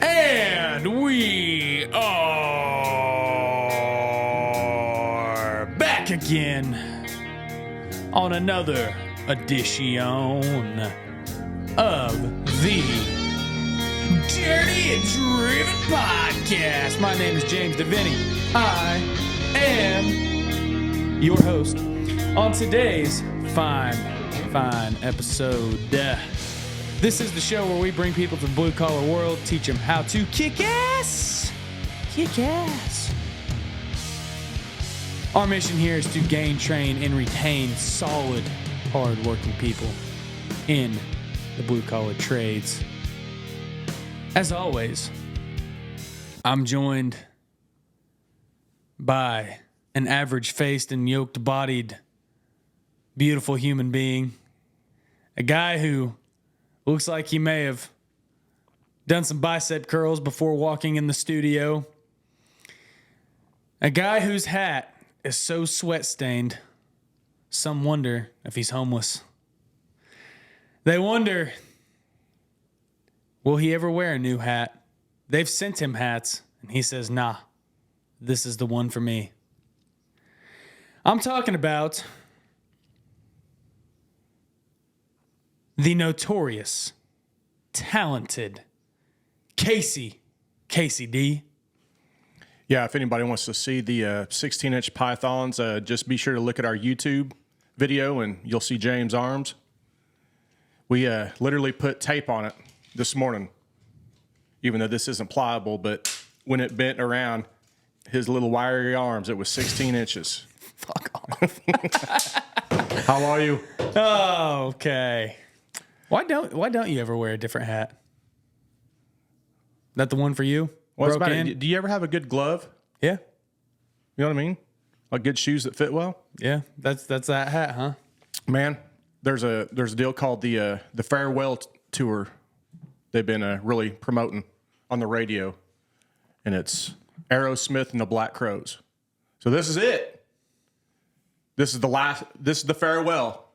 And we are back again on another edition of the Dirty and Driven Podcast. My name is James DeVinny. I am your host on today's fine episode. This is the show where we bring people to the blue-collar world, teach them how to kick ass. Kick ass. Our mission here is to gain, train, and retain solid, hard-working people in the blue-collar trades. As always, I'm joined by an average-faced and yoked-bodied, beautiful human being, a guy who looks like he may have done some bicep curls before walking in the studio. A guy whose hat is so sweat-stained, some wonder if he's homeless. They wonder, will he ever wear a new hat? They've sent him hats, and he says, nah, this is the one for me. I'm talking about the notorious, talented Casey D. Yeah, if anybody wants to see the 16-inch pythons, just be sure to look at our YouTube video and you'll see James' arms. We literally put tape on it this morning, even though this isn't pliable, but when it bent around his little wiry arms, it was 16 inches. Fuck off. How are you? Oh, okay. Why don't you ever wear a different hat? That the one for you? What's about it? Do you ever have a good glove? Yeah. You know what I mean? Like good shoes that fit well? Yeah, that's that hat, huh? Man, there's a deal called the Farewell Tour. They've been really promoting on the radio, and it's Aerosmith and the Black Crowes. So this is it. This is the farewell.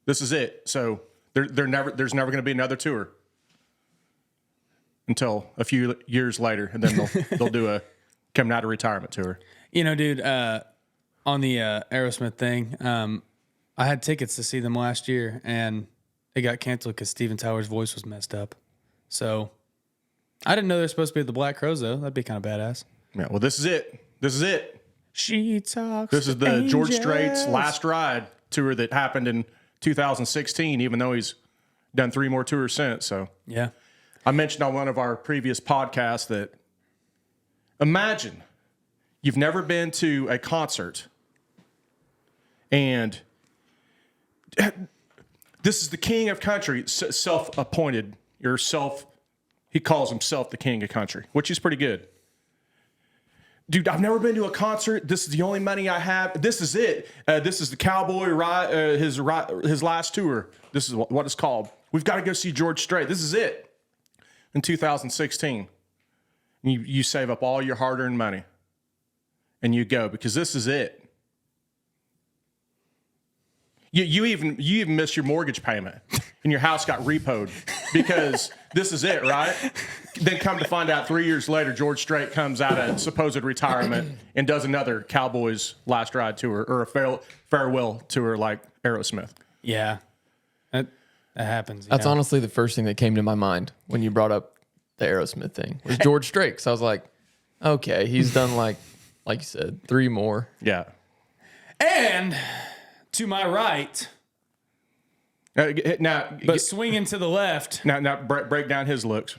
This is it. So there's never going to be another tour until a few years later, and then they'll do a coming out of retirement tour. You know, dude, on the Aerosmith thing, I had tickets to see them last year, and they got canceled because Steven Tyler's voice was messed up. So I didn't know they're supposed to be at the Black Crowes, though. That'd be kind of badass. Yeah, well, this is it. This is it. She talks. This is the angels. George Strait's Last Ride tour that happened in 2016, even though he's done 3 more tours since. So yeah. I mentioned on one of our previous podcasts that imagine you've never been to a concert and this is the king of country, self-appointed, he calls himself the king of country, which is pretty good. Dude, I've never been to a concert. This is the only money I have. This is it. This is the Cowboy ride, his last tour. This is what it's called. We've got to go see George Strait. This is it. In 2016, you save up all your hard-earned money, and you go because this is it. You even missed your mortgage payment, and your house got repoed because this is it, right? Then come to find out 3 years later, George Strait comes out of supposed retirement and does another Cowboys Last Ride tour or a farewell tour like Aerosmith. Yeah, that happens. That's honestly the first thing that came to my mind when you brought up the Aerosmith thing was George Strait. So I was like, okay, he's done like you said, 3 more. Yeah. And to my right, but swinging to to the left. Now break down his looks.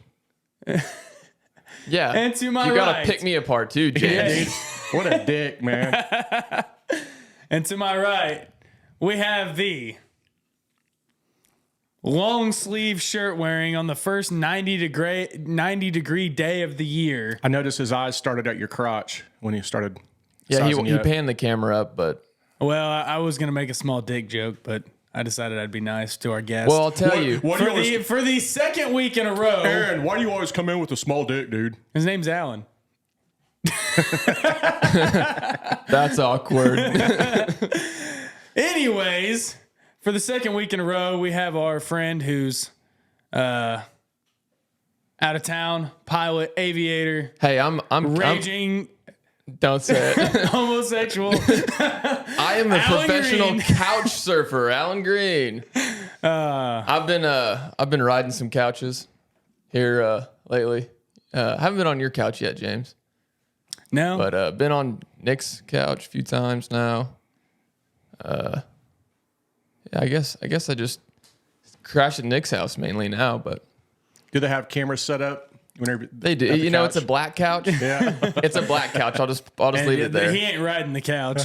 Yeah. And to my you gotta right. pick me apart too, James. Yeah, what a dick, man. And to my right, we have the long sleeve shirt wearing on the first 90 degree day of the year. I noticed his eyes started at your crotch when he started. Yeah, he panned the camera up, but well, I was gonna make a small dick joke, but I decided I'd be nice to our guests. well, I'll tell you. For the second week in a row, Aaron, why do you always come in with a small dick, dude? His name's Alan. That's awkward. Anyways, for the second week in a row, we have our friend who's out out of town, pilot, aviator, Hey, I'm raging don't say it. homosexual. I am a Alan professional Green. couch surfer, Alan Green. I've been riding some couches here lately. Haven't been on your couch yet, James, No, but been on Nick's couch a few times now. Yeah, I guess I just crash at Nick's house mainly now, but Do they have cameras set up? Whenever they do. at the You know, it's a couch? black couch. Yeah. It's a black couch. I'll just leave it there. He ain't riding the couch.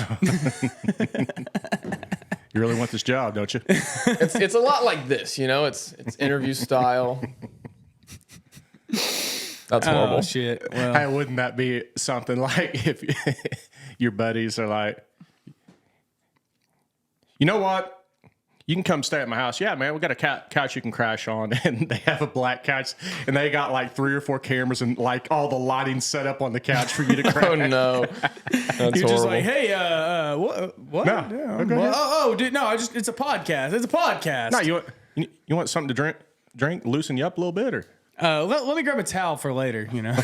You really want this job, don't you? It's a lot like this, you know. It's interview style. That's horrible. Oh shit! Well, Hey, wouldn't that be something like if your buddies are like, you know what? You can come stay at my house. Yeah, man, we got a couch you can crash on. And they have a black couch, and they got like 3 or 4 cameras and like all the lighting set up on the couch for you to crash. Oh no, that's you're horrible. just like, hey, what? No. Yeah, Okay. dude, no, it's a podcast. It's a podcast. No, you want something to drink, loosen you up a little bit, or let me grab a towel for later. You know.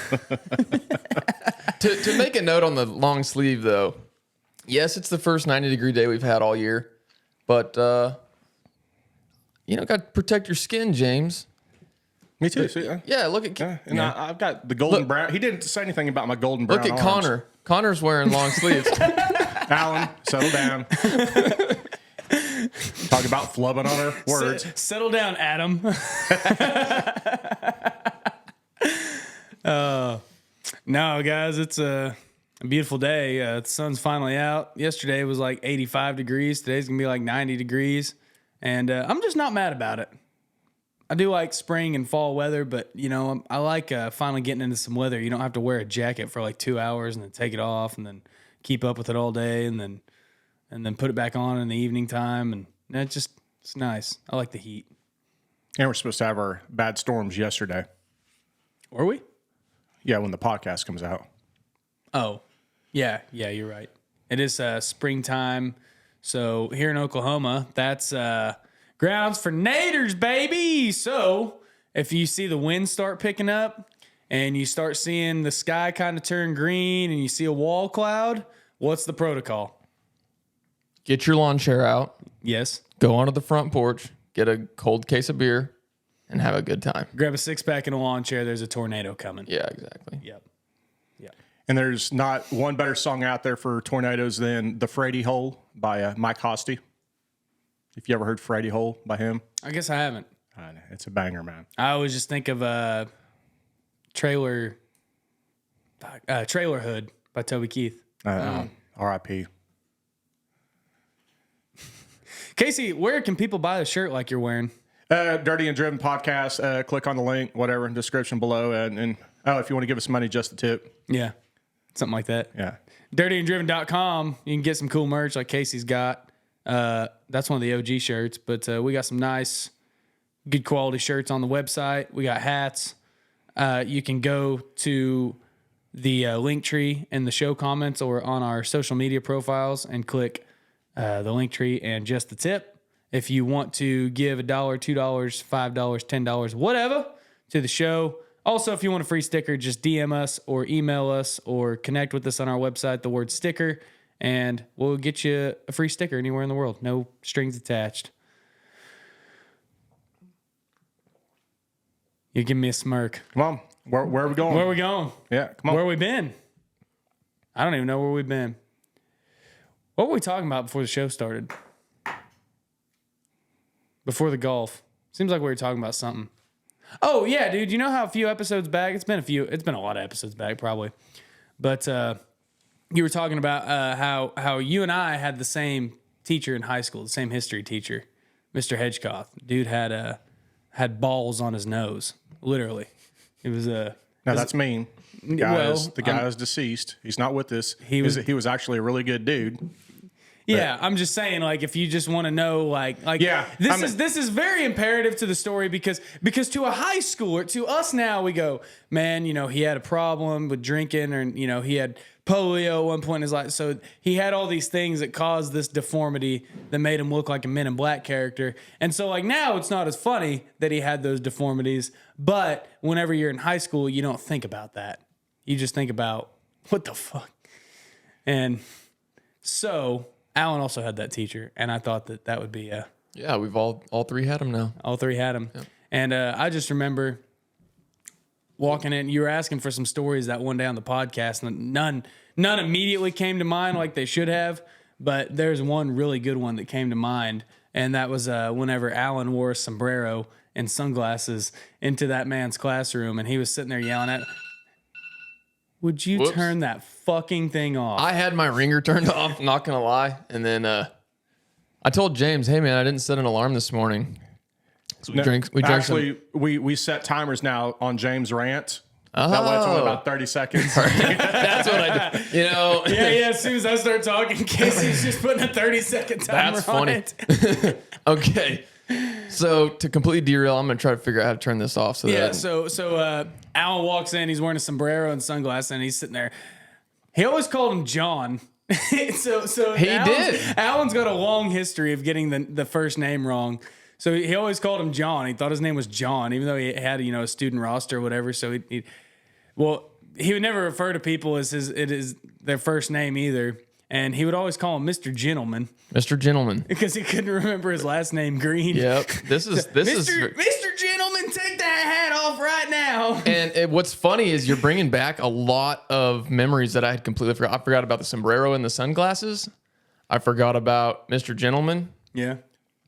to make a note on the long sleeve though, yes, it's the first 90-degree day we've had all year, but you know, got to protect your skin, James. me too. See, Yeah, look at and I've got the golden brown. He didn't say anything about my golden brown. look at arms. Connor. Connor's wearing long sleeves. Alan, settle down. Talk about flubbing on our words. Settle down, Adam. No, guys, it's a beautiful day. The sun's finally out. Yesterday was like 85 degrees. Today's going to be like 90 degrees. And I'm just not mad about it. I do like spring and fall weather, but, you know, I like finally getting into some weather. You don't have to wear a jacket for like 2 hours and then take it off and then keep up with it all day and then put it back on in the evening time. And it's nice. I like the heat. And we're supposed to have our bad storms yesterday. Were we? Yeah, when the podcast comes out. Oh, yeah, you're right. It is springtime. So here in Oklahoma, that's grounds for naders, baby. So if you see the wind start picking up and you start seeing the sky kind of turn green and you see a wall cloud, what's the protocol? Get your lawn chair out. Yes. Go onto the front porch. Get a cold case of beer, and have a good time. Grab a 6-pack and a lawn chair. There's a tornado coming. Yeah, exactly. Yep. And there's not one better song out there for tornadoes than The Frady Hole by Mike Hosty. If you ever heard Frady Hole by him, I guess I haven't. it's a banger, man. I always just think of Trailer Hood by Toby Keith. R.I.P. Casey, where can people buy the shirt like you're wearing? Dirty and Driven Podcast. Click on the link, whatever, in the description below. And if you want to give us money, just a tip. Yeah, something like that. Yeah. DirtyandDriven.com. You can get some cool merch like Casey's got. That's one of the OG shirts, but we got some nice, good quality shirts on the website. We got hats. You can go to the link tree in the show comments or on our social media profiles and click the link tree and just the tip. If you want to give $1, $2, $5, $10, whatever to the show. Also, if you want a free sticker, just DM us or email us or connect with us on our website, the word sticker, and we'll get you a free sticker anywhere in the world. No strings attached. You give me a smirk. Come on. Where are we going? Where are we going? Yeah, come on. Where we been? I don't even know where we've been. What were we talking about before the show started? Before the golf. Seems like we were talking about something. Oh, yeah, dude. You know how a few episodes back, it's been a lot of episodes back probably. But you were talking about how you and I had the same teacher in high school, the same history teacher, Mr. Hedgecoth. Dude had balls on his nose, literally. It was a... Now, that's mean. The guy is deceased. He's not with us. He was actually a really good dude. Yeah, I'm just saying, like, if you just want to know, Yeah, this is very imperative to the story because to a high schooler, to us now, we go, man, he had a problem with drinking, or he had polio at one point in his life, so he had all these things that caused this deformity that made him look like a Men in Black character, and so like now it's not as funny that he had those deformities, but whenever you're in high school, you don't think about that. You just think about what the fuck, and so. Alan also had that teacher, and I thought that would be Yeah, we've all three had him now. all three had him. Yeah. And I just remember walking in. You were asking for some stories that one day on the podcast, and none immediately came to mind like they should have. But there's one really good one that came to mind, and that was whenever Alan wore a sombrero and sunglasses into that man's classroom, and he was sitting there yelling at. Would you turn that fucking thing off? I had my ringer turned off, not going to lie. And then I told James, hey, man, I didn't set an alarm this morning. So we drank actually, we set timers now on James' rant. That way it's only about 30 seconds. That's what I do. Yeah. As soon as I start talking, Casey's just putting a 30-second timer That's on funny. it. Okay. So to completely derail, I'm going to try to figure out how to turn this off. So Alan walks in. He's wearing a sombrero and sunglasses, and he's sitting there. He always called him John. so he did. Alan's got a long history of getting the first name wrong. So he always called him John. He thought his name was John, even though he had a student roster or whatever. So he would never refer to people as their first name either. And he would always call him Mr. Gentleman. Mr. Gentleman. Because he couldn't remember his last name, Green. Yep. This is Mr. Gentleman, take that hat off right now. And what's funny is you're bringing back a lot of memories that I had completely forgot. I forgot about the sombrero and the sunglasses. I forgot about Mr. Gentleman. Yeah.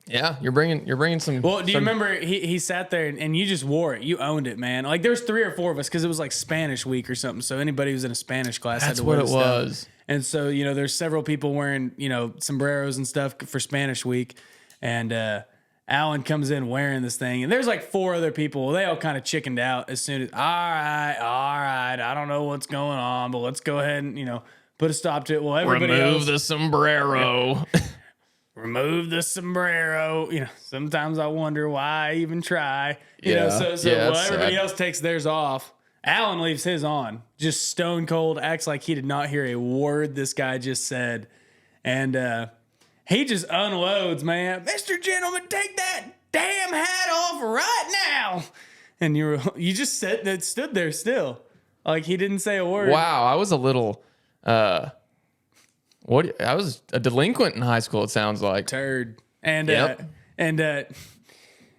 Yeah, you're bringing some. Well, do you remember he sat there and you just wore it? You owned it, man. Like there's 3 or 4 of us because it was like Spanish week or something. So anybody who's in a Spanish class had to wear That's what it was. And so there's several people wearing sombreros and stuff for Spanish week, and Alan comes in wearing this thing, and there's like 4 other people. They all kind of chickened out as soon as all right, I don't know what's going on, but let's go ahead and put a stop to it. Well, everybody remove the sombrero. Remove the sombrero. Sometimes I wonder why I even try. So everybody else takes theirs off. Alan leaves his on, just stone cold, acts like he did not hear a word this guy just said. And he just unloads, man. Mr. Gentleman, take that damn hat off right now. And you just stood there still. Like he didn't say a word. Wow, I was a little I was a delinquent in high school, it sounds like. Turd. And Yep. and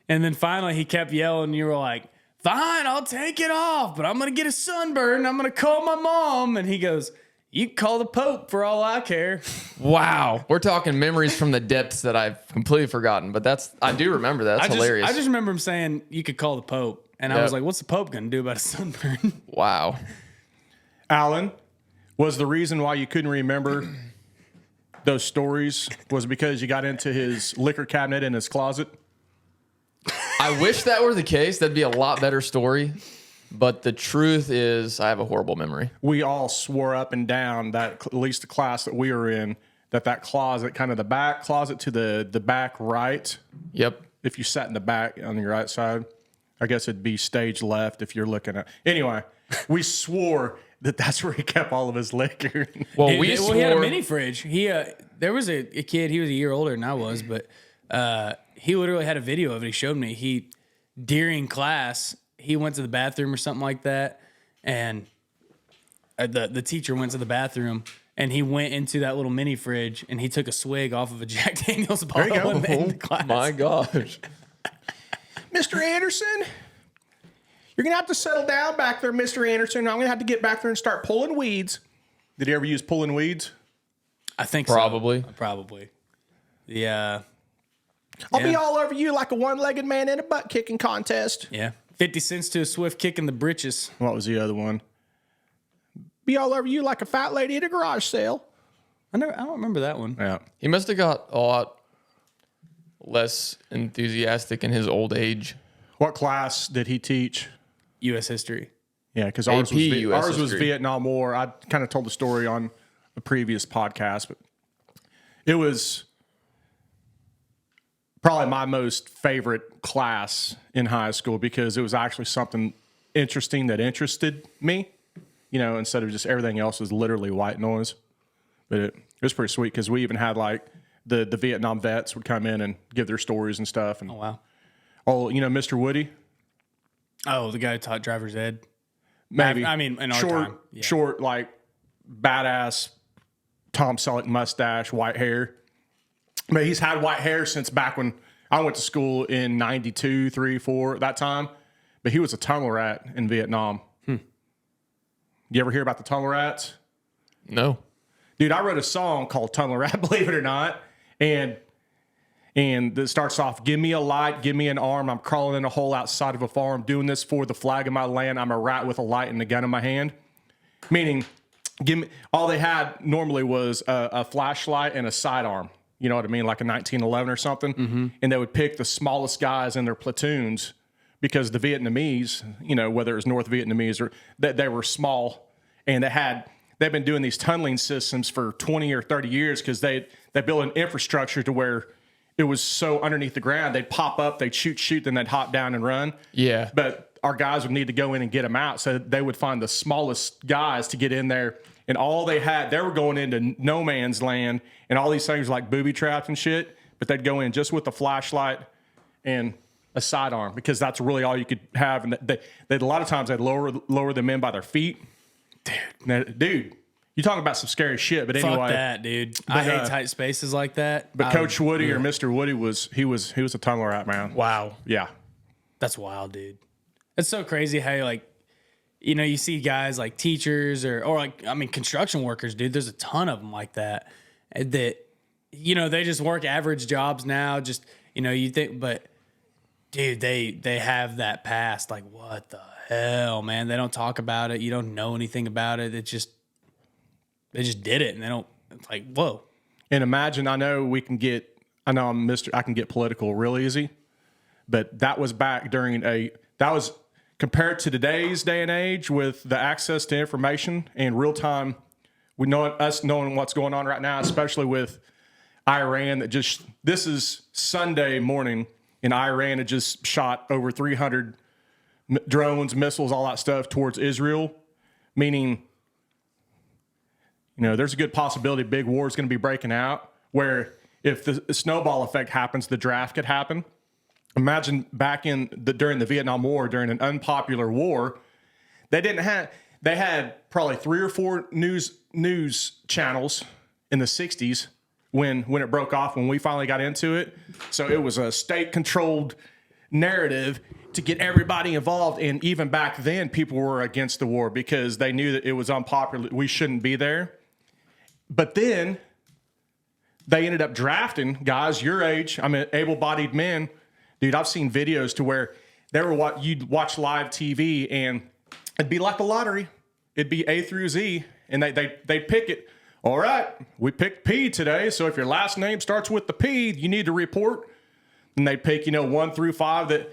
then finally he kept yelling, and you were like, fine, I'll take it off, but I'm going to get a sunburn. I'm going to call my mom. And he goes, you can call the Pope for all I care. Wow. We're talking memories from the depths that I've completely forgotten, but I do remember that. That's hilarious. I just remember him saying you could call the Pope. And I was like, what's the Pope going to do about a sunburn? Wow. Alan, was the reason why you couldn't remember those stories was because you got into his liquor cabinet in his closet? I wish that were the case. That'd be a lot better story. But the truth is, I have a horrible memory. We all swore up and down that at least the class that we were in, that closet, kind of the back closet to the back right. Yep. If you sat in the back on your right side, I guess it'd be stage left if you're looking at. Anyway, we swore that's where he kept all of his liquor. Well, He had a mini fridge. There was a kid. He was a year older than I was, but he literally had a video of it. He showed me. During class, he went to the bathroom or something like that, and the teacher went to the bathroom, and he went into that little mini fridge, and he took a swig off of a Jack Daniel's bottle in the class. My gosh. Mr. Anderson, you're going to have to settle down back there, Mr. Anderson. I'm going to have to get back there and start pulling weeds. Did he ever use pulling weeds? I think Probably. so. Probably. Yeah. I'll be all over you like a one-legged man in a butt-kicking contest. Yeah. 50 cents to a swift kick in the britches. What was the other one? Be all over you like a fat lady at a garage sale. I don't remember that one. Yeah. He must have got a lot less enthusiastic in his old age. What class did he teach? U.S. history. Yeah, because AP US ours was history. Vietnam War. I kind of told the story on a previous podcast, but It was probably my most favorite class in high school because it was actually something interesting that interested me, instead of just everything else was literally white noise. But it was pretty sweet because we even had like the Vietnam vets would come in and give their stories and stuff. And Oh, wow. Mr. Woody. Oh, the guy who taught driver's ed. Maybe. I mean, in our time. Yeah. Short, like badass Tom Selleck mustache, white hair. But he's had white hair since back when I went to school in 92, 3, 4, that time. But he was a tunnel rat in Vietnam. You ever hear about the tunnel rats? No. Dude, I wrote a song called Tunnel Rat, believe it or not. And it starts off, give me a light, give me an arm. I'm crawling in a hole outside of a farm, doing this for the flag of my land. I'm a rat with a light and a gun in my hand. Meaning, all they had normally was a flashlight and a sidearm. You know what I mean? Like a 1911 or something. Mm-hmm. And they would pick the smallest guys in their platoons because the Vietnamese, whether it was North Vietnamese or they were small, and they've been doing these tunneling systems for 20 or 30 years because they built an infrastructure to where it was so underneath the ground. They'd pop up, they'd shoot, then they'd hop down and run. Yeah. But our guys would need to go in and get them out. So they would find the smallest guys to get in there. And all they were going into no man's land and all these things like booby traps and shit. But they'd go in just with a flashlight and a sidearm because that's really all you could have. And they'd a lot of times they'd lower them in by their feet. Dude, you're talking about some scary shit. But anyway, Fuck that, dude. I hate tight spaces like that. But Coach Woody or Mr. Woody was a tunnel rat, man. Wow. Yeah. That's wild, dude. It's so crazy how you see guys like teachers or construction workers, dude. There's a ton of them like that they just work average jobs now. Just, you think, but dude, they have that past. Like, what the hell, man? They don't talk about it. You don't know anything about it. They just did it, and they don't. It's like, whoa. And imagine, I can get political real easy, but that was back compared to today's day and age with the access to information and real time. Us knowing what's going on right now, especially with Iran. This is Sunday morning, and Iran had just shot over 300 drones, missiles, all that stuff towards Israel, meaning, there's a good possibility big war is going to be breaking out where if the snowball effect happens, the draft could happen. Imagine back during the Vietnam War, during an unpopular war, they had probably 3 or 4 news channels in the 60s when it broke off, when we finally got into it. So it was a state-controlled narrative to get everybody involved. And even back then, people were against the war because they knew that it was unpopular. We shouldn't be there. But then they ended up drafting guys your age. Able-bodied men. Dude, I've seen videos to where you'd watch live TV and it'd be like the lottery. It'd be A through Z, and they'd pick it. All right, we picked P today, so if your last name starts with the P, you need to report. And they'd pick, 1 through 5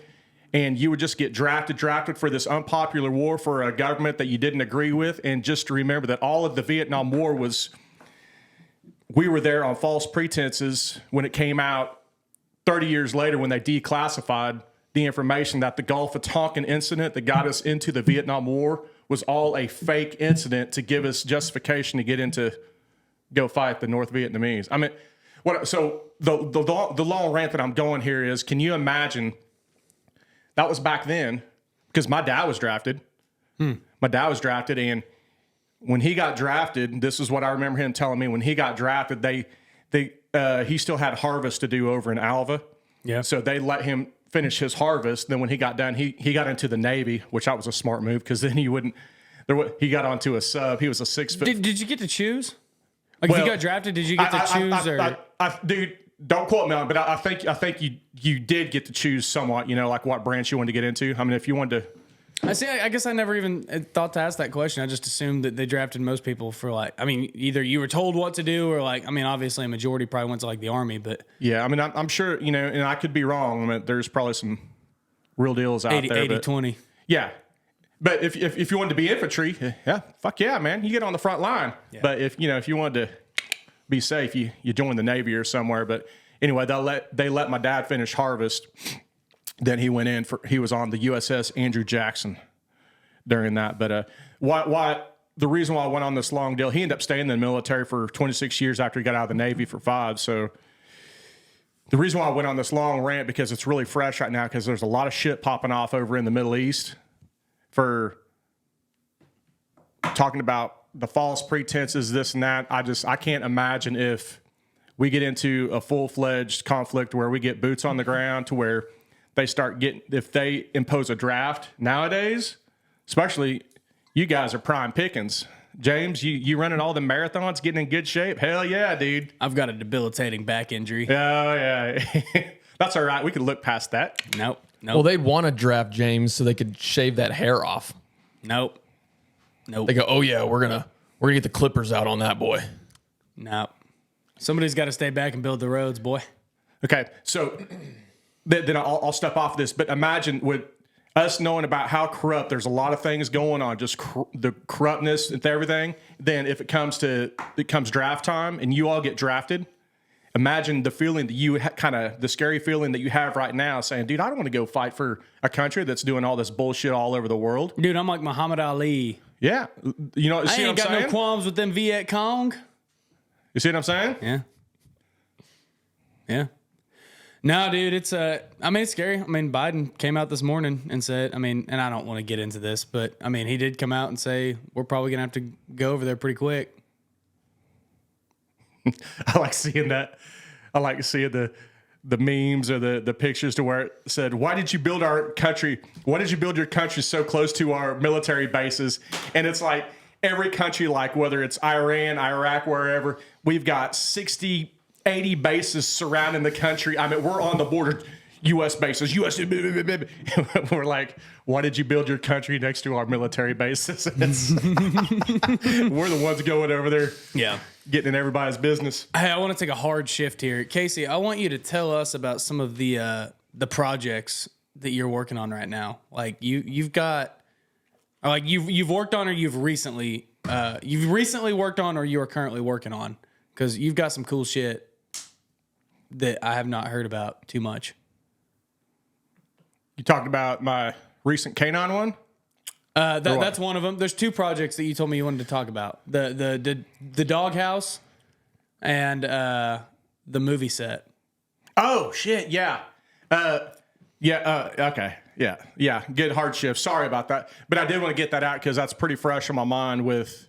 and you would just get drafted for this unpopular war for a government that you didn't agree with. And just to remember that all of the Vietnam War we were there on false pretenses when it came out 30 years later when they declassified the information that the Gulf of Tonkin incident that got us into the Vietnam War was all a fake incident to give us justification to go fight the North Vietnamese. So the long rant that I'm going here is, can you imagine that was back then because my dad was drafted. My dad was drafted, and when he got drafted, this is what I remember him telling me. When he got drafted, he still had harvest to do over in Alva. Yeah. So they let him finish his harvest. Then when he got done, he got into the Navy, which that was a smart move because then he got onto a sub. He was a 6 foot. Did you get to choose? Like, if you got drafted, did you get to choose? Dude, don't quote me on it, but I think you did get to choose somewhat, like what branch you wanted to get into. If you wanted to. I guess I never even thought to ask that question. I just assumed that they drafted most people for either you were told what to do or obviously a majority probably went to the Army, but. Yeah, I'm sure, and I could be wrong. There's probably some real deals out 80, there. 80-20. Yeah. But if you wanted to be infantry, yeah, fuck yeah, man. You get on the front line. Yeah. But if you wanted to be safe, you join the Navy or somewhere. But anyway, they let my dad finish harvest. Then he went in he was on the USS Andrew Jackson during that. But why the reason why I went on this long deal, he ended up staying in the military for 26 years after he got out of the Navy for 5. So the reason why I went on this long rant, because it's really fresh right now, because there's a lot of shit popping off over in the Middle East for talking about the false pretenses, this and that. I can't imagine if we get into a full-fledged conflict where we get boots on the ground to where they start getting, if they impose a draft nowadays, especially you guys are prime pickings. James, you running all the marathons, getting in good shape? Hell yeah, dude. I've got a debilitating back injury. Oh, yeah. That's all right. We could look past that. Nope. Well, they'd want to draft James so they could shave that hair off. Nope. They go, oh yeah, we're gonna get the clippers out on that boy. Nope. Somebody's got to stay back and build the roads, boy. Okay, so then I'll step off this. But imagine with us knowing about how corrupt, there's a lot of things going on, just the corruptness and everything. Then if it comes draft time and you all get drafted, imagine the feeling that you the scary feeling that you have right now, saying, "Dude, I don't want to go fight for a country that's doing all this bullshit all over the world." Dude, I'm like Muhammad Ali. Yeah, you know, I ain't got no qualms with them Viet Cong. You see what I'm saying? Yeah. Yeah. No, dude, it's it's scary. I mean, Biden came out this morning and said, and I don't want to get into this, but he did come out and say we're probably gonna have to go over there pretty quick. I like seeing that. I like seeing the memes or the pictures to where it said, "Why did you build our country? Why did you build your country so close to our military bases?" And it's like every country, like whether it's Iran, Iraq, wherever, we've got 60, 80 bases surrounding the country. We're on the border, U.S. bases, U.S. We're like, why did you build your country next to our military bases? We're the ones going over there. Yeah. Getting in everybody's business. Hey, I want to take a hard shift here. Casey, I want you to tell us about some of the projects that you're working on right now. Like you've got, or like you've worked on, or you've recently worked on, or you are currently working on, because you've got some cool shit that I have not heard about too much. You talked about my recent canine one? That's one of them. There's 2 projects that you told me you wanted to talk about: the doghouse and the movie set. Oh shit! Yeah, okay, yeah. Good hard shift. Sorry about that, but I did want to get that out because that's pretty fresh on my mind with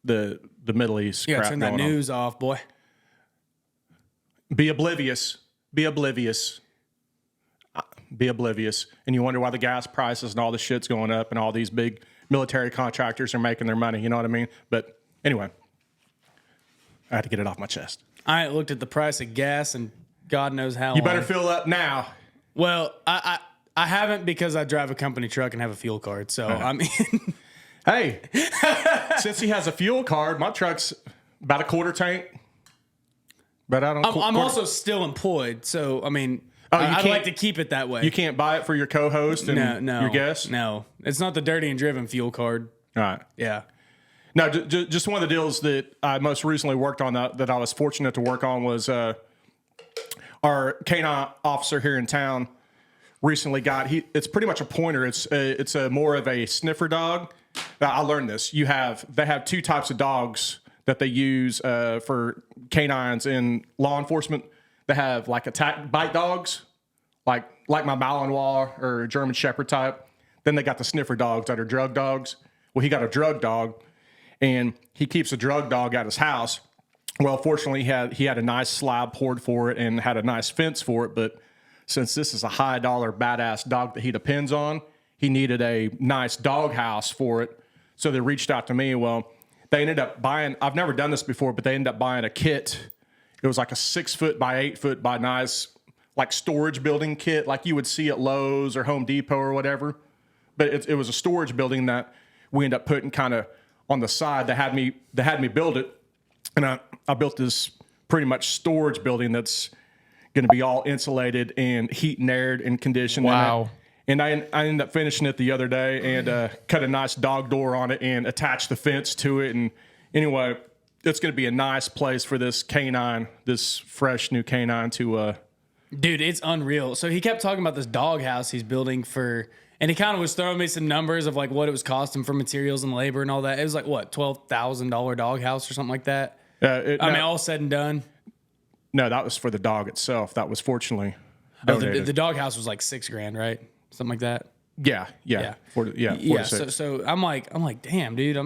the Middle East. Yeah, crap turn that going news off, boy. Be oblivious. Be oblivious. Be oblivious, and you wonder why the gas prices and all the shit's going up and all these big military contractors are making their money. You know what I mean? But anyway, I had to get it off my chest. I ain't looked at the price of gas and God knows how long. You better fill up now. Well, I haven't, because I drive a company truck and have a fuel card. So, Hey, since he has a fuel card, my truck's about a quarter tank. But I don't. I'm also still employed. So, I'd like to keep it that way. You can't buy it for your co-host and your guest? No. It's not the dirty and driven fuel card. All right. Yeah. No, just one of the deals that I most recently worked on that I was fortunate to work on was our canine officer here in town recently got. It's pretty much a pointer. It's a more of a sniffer dog. Now, I learned this. They have 2 types of dogs that they use for canines in law enforcement. They have like attack bite dogs, like my Malinois or German Shepherd type. Then they got the sniffer dogs that are drug dogs. Well, he got a drug dog, and he keeps a drug dog at his house. Well, fortunately, he had a nice slab poured for it and had a nice fence for it. But since this is a high dollar badass dog that he depends on, he needed a nice dog house for it. So they reached out to me. Well, they ended up buying. I've never done this before, but they ended up buying a kit. It was like a 6 foot by 8 foot by nice, like storage building kit, like you would see at Lowe's or Home Depot or whatever. But it was a storage building that we ended up putting kind of on the side. They had me build it, and I built this pretty much storage building that's going to be all insulated and heat and aired and conditioned. Wow. And I ended up finishing it the other day and cut a nice dog door on it and attached the fence to it. And anyway, it's going to be a nice place for this canine, this fresh new canine to. Dude, it's unreal. So he kept talking about this doghouse he's building and he kind of was throwing me some numbers of like what it was costing for materials and labor and all that. It was like what, $12,000 doghouse or something like that. I mean, all said and done. No, that was for the dog itself. That was fortunately donated. The doghouse was like $6,000, right? Something like that. Yeah. So I'm like, damn, dude.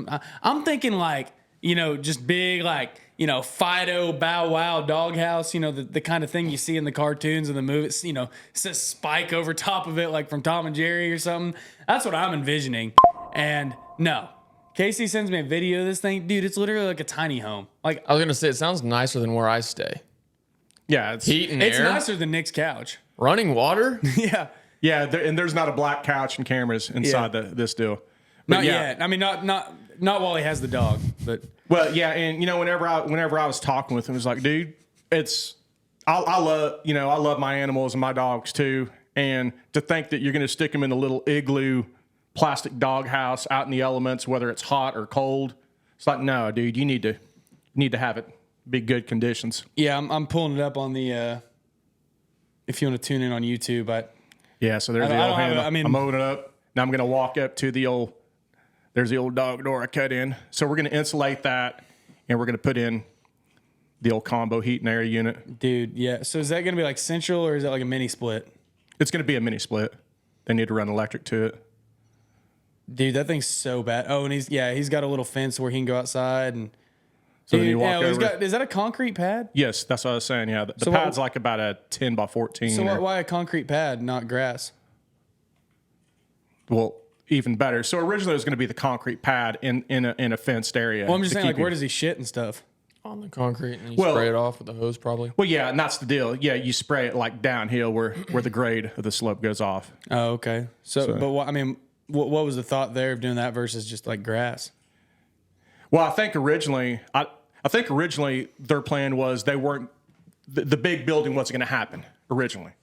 I'm thinking like, just big like, Fido Bow Wow doghouse, the kind of thing you see in the cartoons and the movies, it says Spike over top of it, like from Tom and Jerry or something. That's what I'm envisioning. And no, Casey sends me a video of this thing. Dude, it's literally like a tiny home. Like, I was going to say, it sounds nicer than where I stay. Yeah. It's heat and it's air. nicer than Nick's couch. Running water. Yeah. Yeah. And there's not a black couch and cameras inside this deal. But not yet. I mean, not while he has the dog, but. Well, yeah, and whenever I was talking with him, it was like, dude, I love my animals and my dogs too, and to think that you're going to stick them in a little igloo plastic dog house out in the elements, whether it's hot or cold, it's like, no, dude, you need to have it be good conditions. Yeah, I'm pulling it up on the. If you want to tune in on YouTube, yeah, so there's the old handle. I'm opening it up. Now I'm going to walk up to the old. There's the old dog door I cut in. So we're going to insulate that, and we're going to put in the old combo heat and air unit. Dude, yeah. So is that going to be like central, or is that like a mini split? It's going to be a mini split. They need to run electric to it. Dude, that thing's so bad. Oh, and he's got a little fence where he can go outside. And so then you walk over. Is that a concrete pad? Yes, that's what I was saying. Yeah, the pad's like about a 10 by 14. So why a concrete pad, not grass? Well, even better. So originally it was going to be the concrete pad in a fenced area. Well, I'm just saying, like, where does he shit and stuff? On the concrete, and you spray it off with a hose, probably. Well, yeah, and that's the deal. Yeah, you spray it like downhill where the grade of the slope goes off. Oh, okay. So but what was the thought there of doing that versus just like grass? Well, I think originally their plan was they weren't the big building wasn't going to happen originally.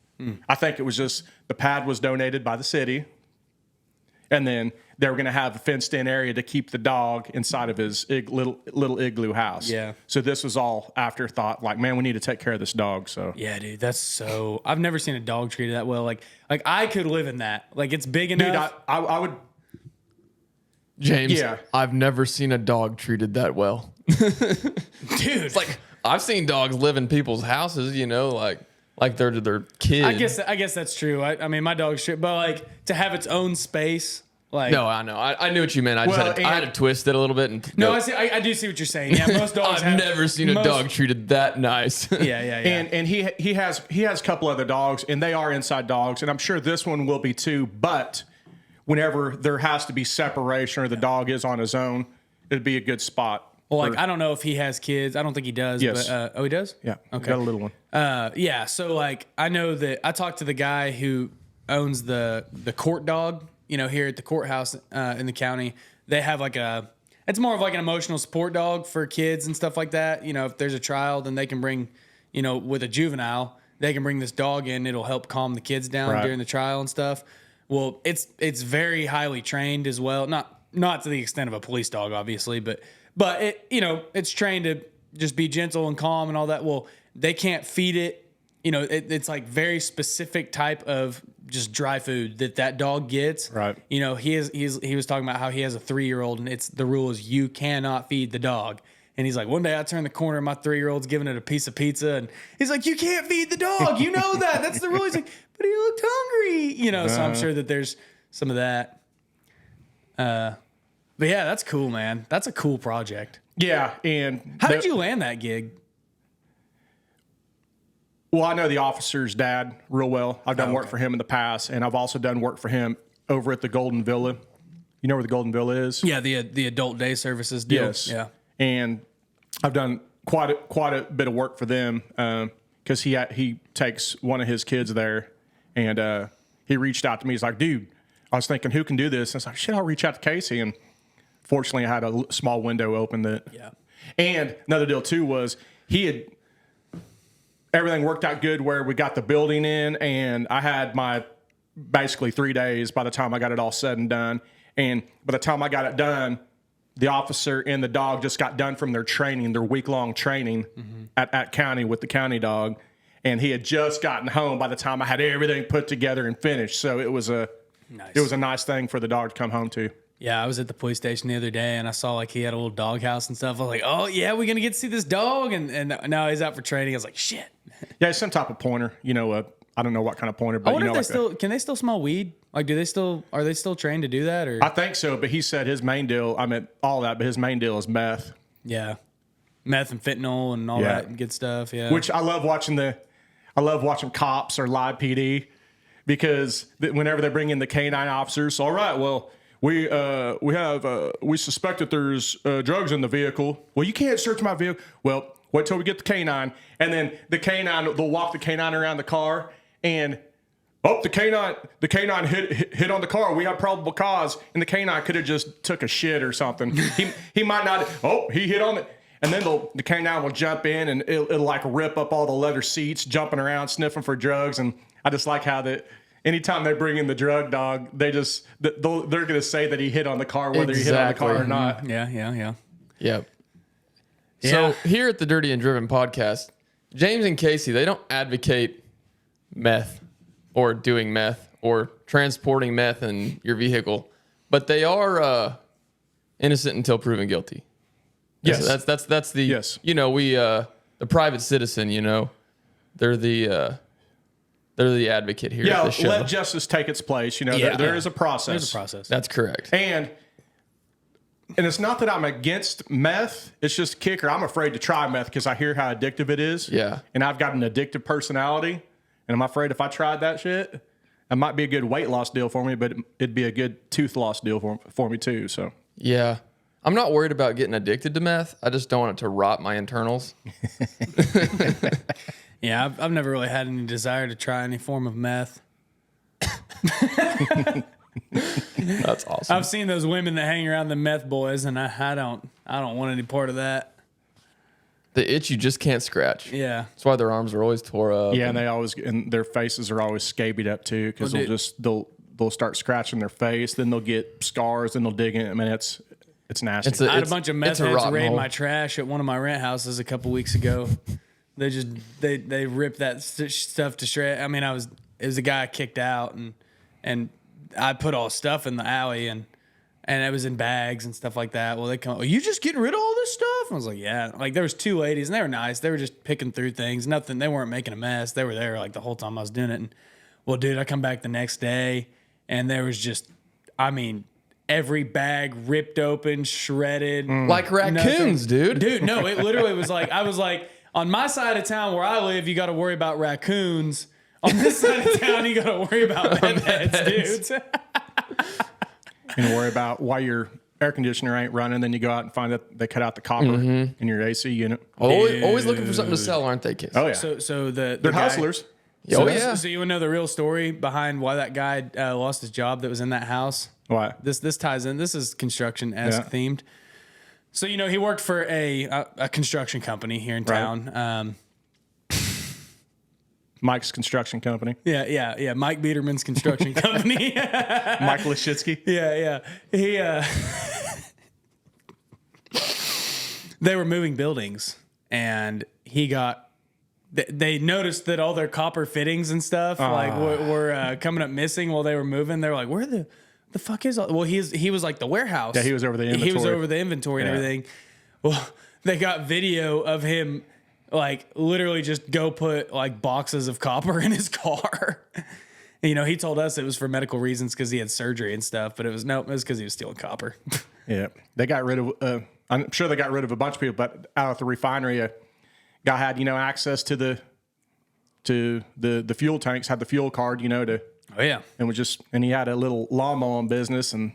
I think it was just the pad was donated by the city. And then they were going to have a fenced-in area to keep the dog inside of his little igloo house. Yeah. So this was all afterthought. Like, man, we need to take care of this dog. So yeah, dude, that's so. I've never seen a dog treated that well. Like I could live in that. Like it's big enough. Dude, I would. James, yeah. I've never seen a dog treated that well. Dude, it's like I've seen dogs live in people's houses. Like they're their kids. I guess that's true. I mean, my dog's shit, but like to have its own space. Like, no, I know. I knew what you meant. I had to twist it a little bit. And no, I do see what you're saying. Yeah, most dogs. I've never seen a dog treated that nice. Yeah. And he has a couple other dogs, and they are inside dogs, and I'm sure this one will be too. But whenever there has to be separation or the dog is on his own, it'd be a good spot. Well, like I don't know if he has kids. I don't think he does. Yes. But, he does? Yeah. Okay. Got a little one. Yeah. So like I know that I talked to the guy who owns the court dog. Here at the courthouse in the county, they have it's more of like an emotional support dog for kids and stuff like that. If there's a trial, then they can bring, with a juvenile, they can bring this dog in. It'll help calm the kids down during the trial and stuff. Well, it's very highly trained as well. Not to the extent of a police dog, obviously, but it, it's trained to just be gentle and calm and all that. Well, they can't feed it. It's like very specific type of just dry food that dog gets. Right. He was talking about how he has a 3-year-old, and the rule is you cannot feed the dog. And he's like, one day I turned the corner, and my 3-year-old's giving it a piece of pizza, and he's like, you can't feed the dog. You know that. That's the rule. He's like, but he looked hungry. So I'm sure that there's some of that. But yeah, that's cool, man. That's a cool project. Yeah, and how did you land that gig? Well, I know the officer's dad real well. I've done work for him in the past, and I've also done work for him over at the Golden Villa. You know where the Golden Villa is? Yeah, the adult day services deal. Yes. Yeah. And I've done quite a bit of work for them because he takes one of his kids there, and he reached out to me. He's like, dude, I was thinking, who can do this? And I was like, shit, I'll reach out to Casey. And fortunately, I had a small window open that. Yeah. And another deal, too, was everything worked out good where we got the building in, and I had my basically 3 days by the time I got it all said and done. And by the time I got it done, the officer and the dog just got done from their training, their week-long training at county with the county dog. And he had just gotten home by the time I had everything put together and finished. So it was a nice thing for the dog to come home to. Yeah, I was at the police station the other day and I saw like he had a little dog house and stuff. I was like, oh yeah, we're gonna get to see this dog, and now he's out for training. I was like, shit. Yeah, it's some type of pointer. I don't know what kind of pointer, but I wonder if can they still smell weed? Like, are they still trained to do that? Or I think so, but he said his main deal. I mean, all that, but his main deal is meth. yeah, meth and fentanyl and all that good stuff. Yeah, Which I love watching cops or live PD because whenever they bring in the canine officers, all right, well, we suspect that there's drugs in the vehicle. Well, you can't search my vehicle. Well, wait till we get the canine, and then they'll walk the canine around the car, and the canine hit on the car. We have probable cause, and the canine could have just took a shit or something. He might not. He hit on it. And then the canine will jump in and it'll like rip up all the leather seats, jumping around, sniffing for drugs. And I just like how anytime they bring in the drug dog, they're going to say that he hit on the car, whether he hit on the car or not. Yeah. Yep. So here at the Dirty and Driven podcast, James and Casey, they don't advocate meth or doing meth or transporting meth in your vehicle, but they are innocent until proven guilty. Yes, that's the yes. The private citizen. They're the advocate here. Yeah, at this show. let justice take its place. There is a process. There's a process. That's correct. And it's not that I'm against meth. It's just a kicker. I'm afraid to try meth because I hear how addictive it is. Yeah. And I've got an addictive personality, and I'm afraid if I tried that shit, it might be a good weight loss deal for me, but it'd be a good tooth loss deal for me too. So yeah. I'm not worried about getting addicted to meth. I just don't want it to rot my internals. Yeah, I've never really had any desire to try any form of meth. That's awesome. I've seen those women that hang around the meth boys, and I don't want any part of that. The itch you just can't scratch. Yeah, That's why their arms are always tore up. yeah, and their faces are always scabied up too because they'll start scratching their face, then they'll get scars, then they'll dig in. I mean, it's nasty. I had a bunch of meth it's a heads rotten raid hole. my trash at one of my rent houses a couple weeks ago. They ripped that stuff to shred. I mean, it was a guy I kicked out, and I put all stuff in the alley, and it was in bags and stuff like that. Well, they come, are you just getting rid of all this stuff? I was like, yeah. Like, there was two ladies, and they were nice. They were just picking through things. Nothing. They weren't making a mess. They were there like the whole time I was doing it. And well, dude, I come back the next day, and there was just, I mean, every bag ripped open, shredded. Like raccoons, dude. Dude, no, it literally was like, I was like, on my side of town where I live, you got to worry about raccoons. On this side of town, you got to worry about meth heads, dude. Worry about why your air conditioner ain't running, then you go out and find that they cut out the copper in your AC unit. Always looking for something to sell, aren't they, kids? Oh yeah, So they're guy, hustlers. Oh, yeah. So you want to know the real story behind why that guy lost his job that was in that house? Why? This ties in. This is construction-esque themed. So, he worked for a construction company here in town. Mike's construction company. Yeah. Mike Biederman's construction company. Mike Lashitsky. Yeah. He they were moving buildings, and they noticed that all their copper fittings and stuff were coming up missing while they were moving. They were like, where the fuck is all? Well, he was like the warehouse. Yeah, he was over the inventory. He was over the inventory and everything. Well, they got video of him like literally just go put like boxes of copper in his car. He told us it was for medical reasons because he had surgery and stuff, but it was because he was stealing copper. Yeah, they got rid of. I'm sure they got rid of a bunch of people, but out at the refinery, a guy had access to the fuel tanks, had the fuel card, to. Oh yeah, and he had a little lawn mowing business and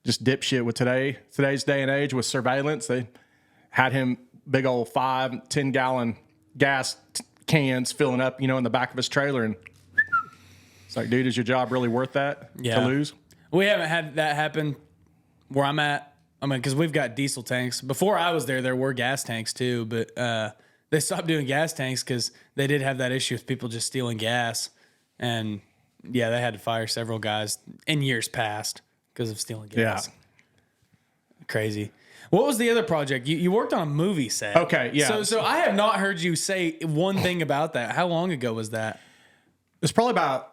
just dipshit with today's day and age with surveillance. They had him big old 5-10 gallon gas cans filling up, in the back of his trailer, and it's like, dude, is your job really worth that to lose? We haven't had that happen where I'm at. I mean, because we've got diesel tanks. Before I was there were gas tanks too, but they stopped doing gas tanks because they did have that issue with people just stealing gas, and yeah, they had to fire several guys in years past because of stealing gas. Crazy. What was the other project? You worked on a movie set. Okay, yeah. So I have not heard you say one thing about that. How long ago was that? It's probably about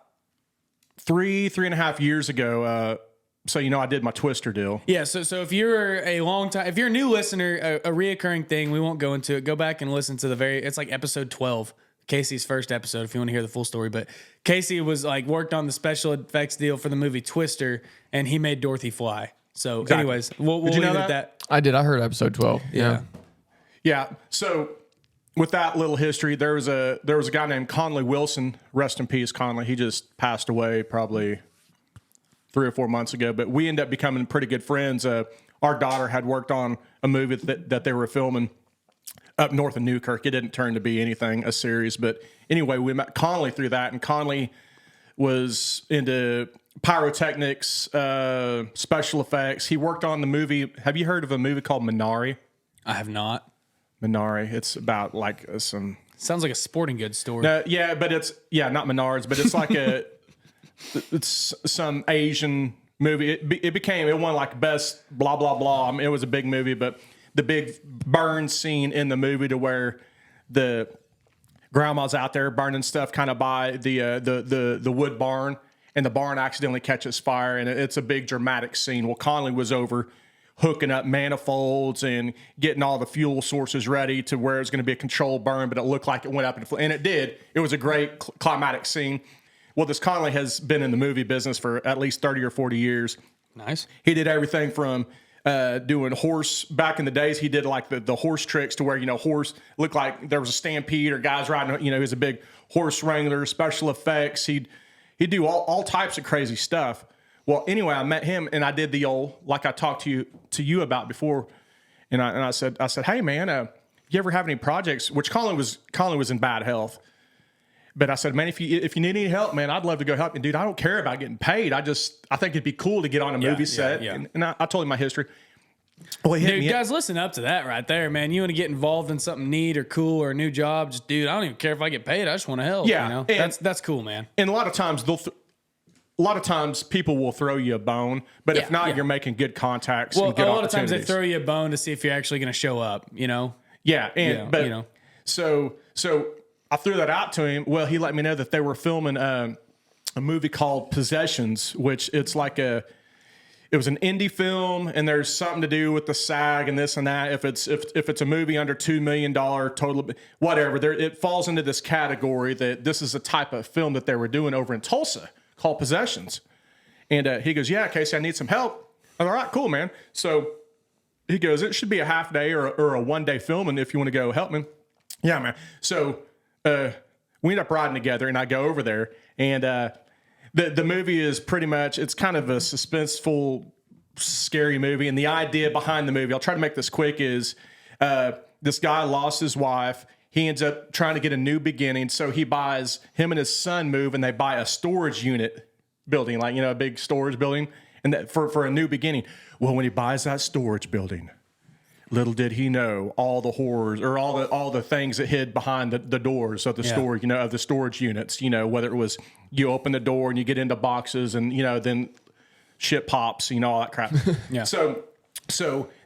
3.5 years ago. So I did my Twister deal. Yeah. So if you're if you're a new listener, a reoccurring thing, we won't go into it. Go back and listen to it's like episode 12, Casey's first episode, if you want to hear the full story. But Casey was worked on the special effects deal for the movie Twister, and he made Dorothy fly. So, Exactly. anyways, we'll Did you leave know it at that. I did. I heard episode 12. Yeah. Yeah. So with that little history, there was a guy named Conley Wilson. Rest in peace, Conley. He just passed away probably 3 or 4 months ago. But we ended up becoming pretty good friends. Our daughter had worked on a movie that they were filming up north of Newkirk. It didn't turn to be anything, a series. But anyway, we met Conley through that, and Conley was into pyrotechnics, special effects. He worked on the movie. Have you heard of a movie called Minari? I have not. Minari. It's about some. Sounds like a sporting goods store. Yeah, but it's not Menards, but it's like it's some Asian movie. It won like best blah blah blah. I mean, it was a big movie, but the big burn scene in the movie to where the grandma's out there burning stuff kind of by the wood barn, and the barn accidentally catches fire, and it's a big dramatic scene. Well, Conley was over hooking up manifolds and getting all the fuel sources ready to where it's going to be a controlled burn, but it looked like it went up and it did. It was a great climatic scene. Well, this Conley has been in the movie business for at least 30 or 40 years. Nice. He did everything from doing horse back in the days. He did like the horse tricks to where, horse looked like there was a stampede or guys riding, he was a big horse wrangler, special effects. He'd do all types of crazy stuff. Well, anyway, I met him and I did the old, like I talked to you about before. And I said, hey man, you ever have any projects? Which Conley was in bad health. But I said, man, if you need any help, man, I'd love to go help you. Dude, I don't care about getting paid. I think it'd be cool to get on a movie set. Yeah. And I told him my history. Well, Dude, guys, listen up to that right there, man. You want to get involved in something neat or cool or a new job? Just, dude, I don't even care if I get paid. I just want to help. Yeah, and that's cool, man. And a lot of times people will throw you a bone, but if not, you're making good contacts. Well, and good a lot of times they opportunities. throw you a bone to see if you're actually going to show up. Yeah, so I threw that out to him. Well, he let me know that they were filming a movie called Possessions, which it was an indie film, and there's something to do with the SAG and this and that. If it's a movie under $2 million total, whatever, it falls into this category that this is a type of film that they were doing over in Tulsa called Possessions. And he goes, yeah, Casey, I need some help. I'm all right, cool, man. So he goes, it should be a half day or a 1 day filming if you want to go help me. Yeah, man. So we end up riding together, and I go over there, and the movie is pretty much, it's kind of a suspenseful, scary movie. And the idea behind the movie, I'll try to make this quick, is this guy lost his wife. He ends up trying to get a new beginning. So him and his son move, and they buy a storage unit building, a big storage building, and that for a new beginning. Well, when he buys that storage building, little did he know all the horrors or all the things that hid behind the doors of the storage, of the storage units, whether it was you open the door and you get into boxes and, then shit pops, all that crap. Yeah. So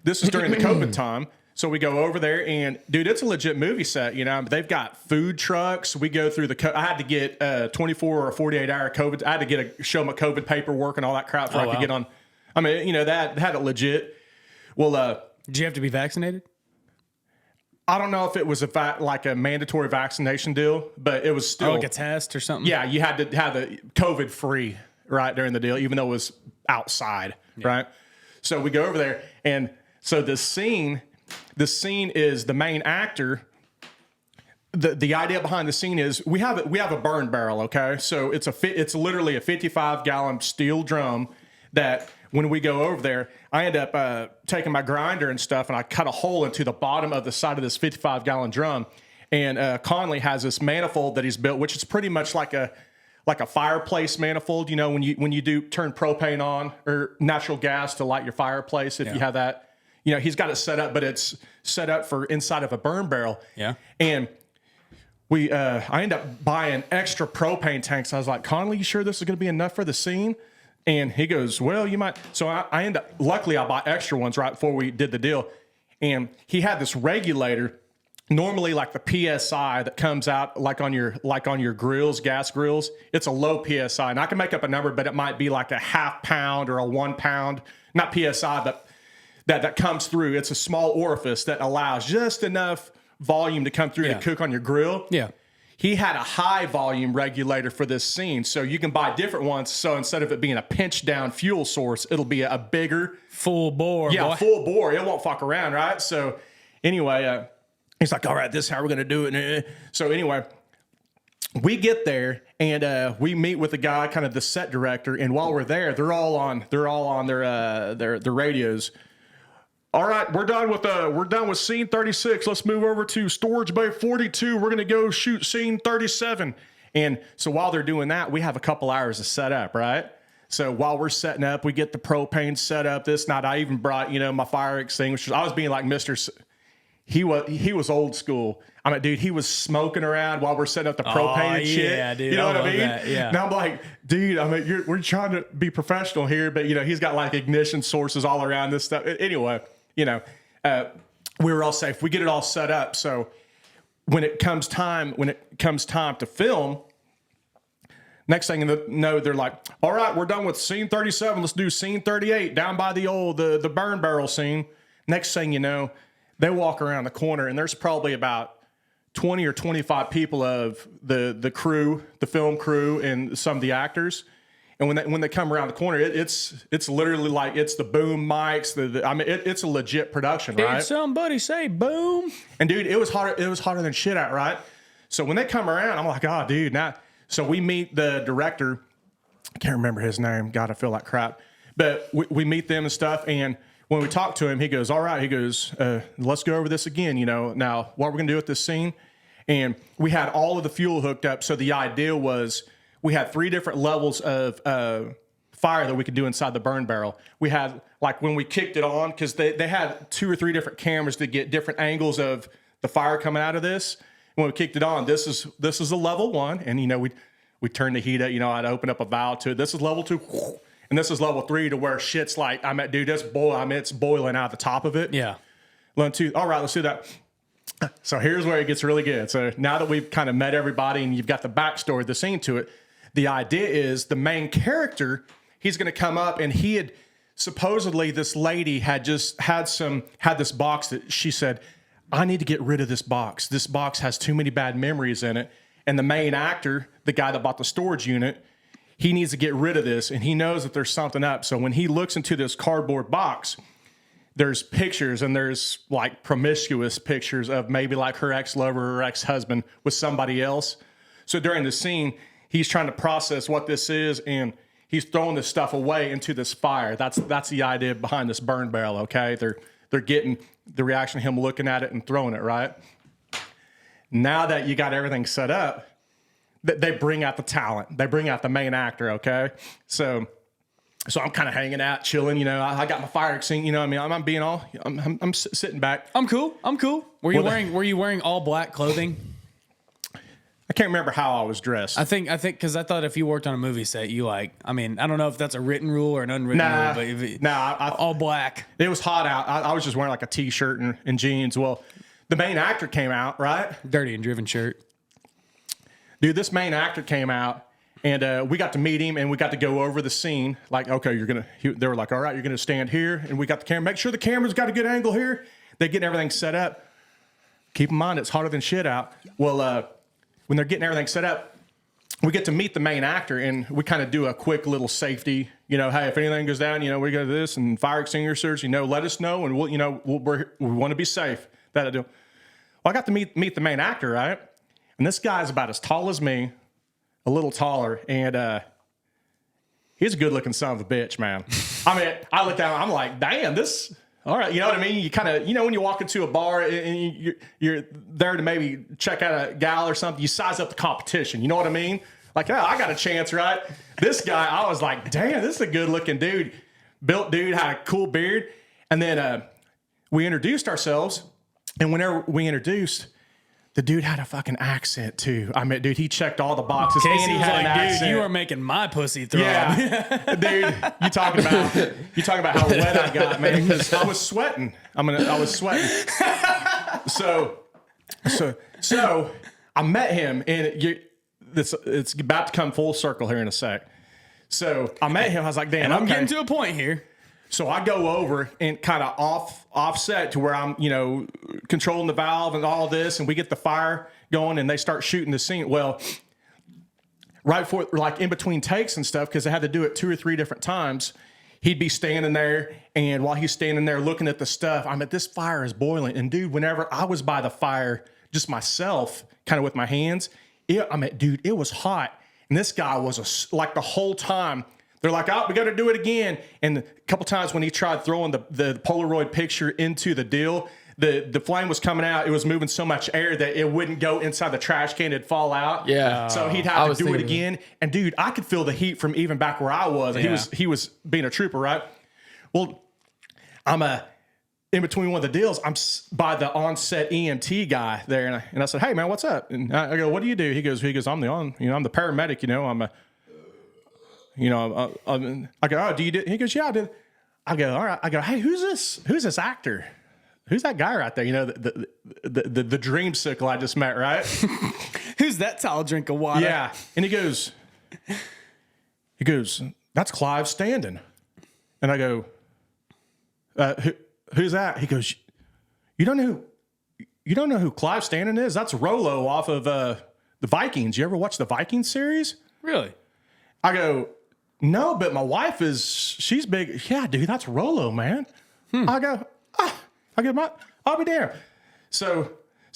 this is during the COVID time. So we go over there and dude, it's a legit movie set, they've got food trucks. We go through I had to get 24 or 48 hour COVID. I had to show my COVID paperwork and all that crap before I could get on. I mean, that had it legit. Well, did you have to be vaccinated? I don't know if it was like a mandatory vaccination deal, but it was still like a test or something. Yeah, you had to have the COVID free right during the deal, even though it was outside, right? So we go over there, and so the scene is the main actor. The idea behind the scene is we have a burn barrel, okay? So it's literally a 55-gallon steel drum that when we go over there, I end up taking my grinder and stuff, and I cut a hole into the bottom of the side of this 55-gallon drum. And Conley has this manifold that he's built, which is pretty much like a fireplace manifold. When you do turn propane on or natural gas to light your fireplace, if you have that, he's got it set up, but it's set up for inside of a burn barrel. Yeah. And I end up buying extra propane tanks. I was like, Conley, you sure this is going to be enough for the scene? And he goes, well, you might. So I end up, luckily I bought extra ones right before we did the deal. And he had this regulator, normally like the PSI that comes out like on your grills, gas grills. It's a low PSI. And I can make up a number, but it might be like a half pound or a 1 pound, not PSI, but that comes through. It's a small orifice that allows just enough volume to come through to cook on your grill. Yeah. He had a high volume regulator for this scene, so you can buy different ones. So instead of it being a pinch down fuel source, it'll be a bigger full bore. Yeah, boy. full bore. It won't fuck around, right? So anyway, he's like, all right, this is how we're gonna do it. So anyway, we get there and we meet with the guy, kind of the set director. And while we're there, they're all on their radios. All right, we're done with scene 36. Let's move over to storage bay 42. We're gonna go shoot scene 37. And so while they're doing that, we have a couple hours to set up, right? So while we're setting up, we get the propane set up. This night, I even brought my fire extinguishers. I was being like Mr. He was old school. I mean, dude, he was smoking around while we're setting up the propane and shit. Yeah, dude, you know I what I love mean? that, yeah. Now I'm like, dude, I mean, we're trying to be professional here, but he's got like ignition sources all around this stuff. Anyway, we were all safe. We get it all set up. So when it comes time to film, next thing you know, they're like, all right, we're done with scene 37. Let's do scene 38 down by the burn barrel scene. Next thing you know, they walk around the corner and there's probably about 20 or 25 people of the crew, the film crew, and some of the actors. And when they come around the corner, it's literally like it's the boom mics. It's a legit production, right? Did somebody say boom? And dude, it was hotter than shit out, right? So when they come around, I'm like, oh, dude, now. So we meet the director. I can't remember his name. God, I feel like crap. But we meet them and stuff. And when we talk to him, he goes, all right. He goes, let's go over this again. Now what we're gonna do with this scene. And we had all of the fuel hooked up. So the idea was, we had 3 different levels of fire that we could do inside the burn barrel. We had, like, when we kicked it on, because they had 2 or 3 different cameras to get different angles of the fire coming out of this. When we kicked it on, this is a level 1, and we turned the heat up. I'd open up a valve to it. This is level 2, and this is level 3 to where shit's like, dude, it's boiling out the top of it. Yeah. Level 2. All right, let's do that. So here's where it gets really good. So now that we've kind of met everybody and you've got the backstory, the scene to it. The idea is the main character, he's going to come up, and he had supposedly, this lady had just had this box that she said, I need to get rid of this box. This box has too many bad memories in it. And the main actor, the guy that bought the storage unit, he needs to get rid of this, and he knows that there's something up. So when he looks into this cardboard box, there's pictures, and there's like promiscuous pictures of maybe like her ex-lover or ex-husband with somebody else. So during the scene, he's trying to process what this is, and he's throwing this stuff away into this fire. That's the idea behind this burn barrel, okay? They're getting the reaction of him looking at it and throwing it, right? Now that you got everything set up, they bring out the talent. They bring out the main actor, okay? So I'm kind of hanging out, chilling, I got my fire extinguisher, I'm being all, I'm sitting back. I'm cool. Were you wearing all black clothing? I can't remember how I was dressed. I think because I thought if you worked on a movie set, I don't know if that's a written rule or an unwritten rule, but all black. It was hot out. I was just wearing like a t-shirt and jeans. Well, the main actor came out, right? Dirty and driven shirt. Dude, this main actor came out, and we got to meet him, and we got to go over the scene. Like, okay, they were like, all right, you're gonna stand here, and we got the camera. Make sure the camera's got a good angle here. They getting everything set up. Keep in mind, it's hotter than shit out. Well, when they're getting everything set up, we get to meet the main actor, and we kind of do a quick little safety, hey, if anything goes down, we go to this and fire extinguishers, let us know, and we want to be safe. That'll do. Well, I got to meet the main actor, right? And this guy's about as tall as me, a little taller, and he's a good-looking son of a bitch, man. I look down, I'm like, damn, this. All right, you know what I mean? You kind of, when you walk into a bar and you're there to maybe check out a gal or something, you size up the competition. You know what I mean? Like, oh, I got a chance, right? This guy, I was like, damn, this is a good-looking dude. Built dude, had a cool beard. And then we introduced ourselves, and whenever we introduced, the dude had a fucking accent too. I mean, dude, he checked all the boxes. Casey and he was had like, an dude, accent. you are making my pussy throb. Yeah, dude, you talking about how wet I got, man? Because I was sweating. I was sweating. So I met him, and it's about to come full circle here in a sec. So I met him. I was like, damn, And I'm okay. getting to a point here. So I go over and kind of offset to where I'm, controlling the valve and all this, and we get the fire going, and they start shooting the scene. Well, right before, like in between takes and stuff, because I had to do it 2 or 3 different times, he'd be standing there, and while he's standing there looking at the stuff, this fire is boiling. And dude, whenever I was by the fire, just myself, kind of with my hands, dude, it was hot. And this guy was like the whole time. They're like, oh, we got to do it again. And a couple times when he tried throwing the Polaroid picture into the deal, the flame was coming out. It was moving so much air that it wouldn't go inside the trash can. It'd fall out. Yeah. So he'd have to do it again. And dude, I could feel the heat from even back where I was. Yeah. He was being a trooper, right? Well, I'm in between one of the deals. I'm by the on-set EMT guy there, and I said, "Hey man, what's up?" And I go, "What do you do?" He goes, "I'm the paramedic. I go, "Oh, do you do?" He goes, "Yeah, I do." I go, "All right." I go, "Hey, who's this actor? Who's that guy right there? The dreamsicle I just met, right?" Who's that tall drink of water? Yeah. And he goes, "That's Clive Standen." And I go, who's that? He goes, You don't know who Clive Standen is? That's Rollo off of the Vikings. You ever watch the Vikings series? Really? I go, no, but my wife she's big. Yeah, dude, that's Rollo, man. I go, I'll be there. So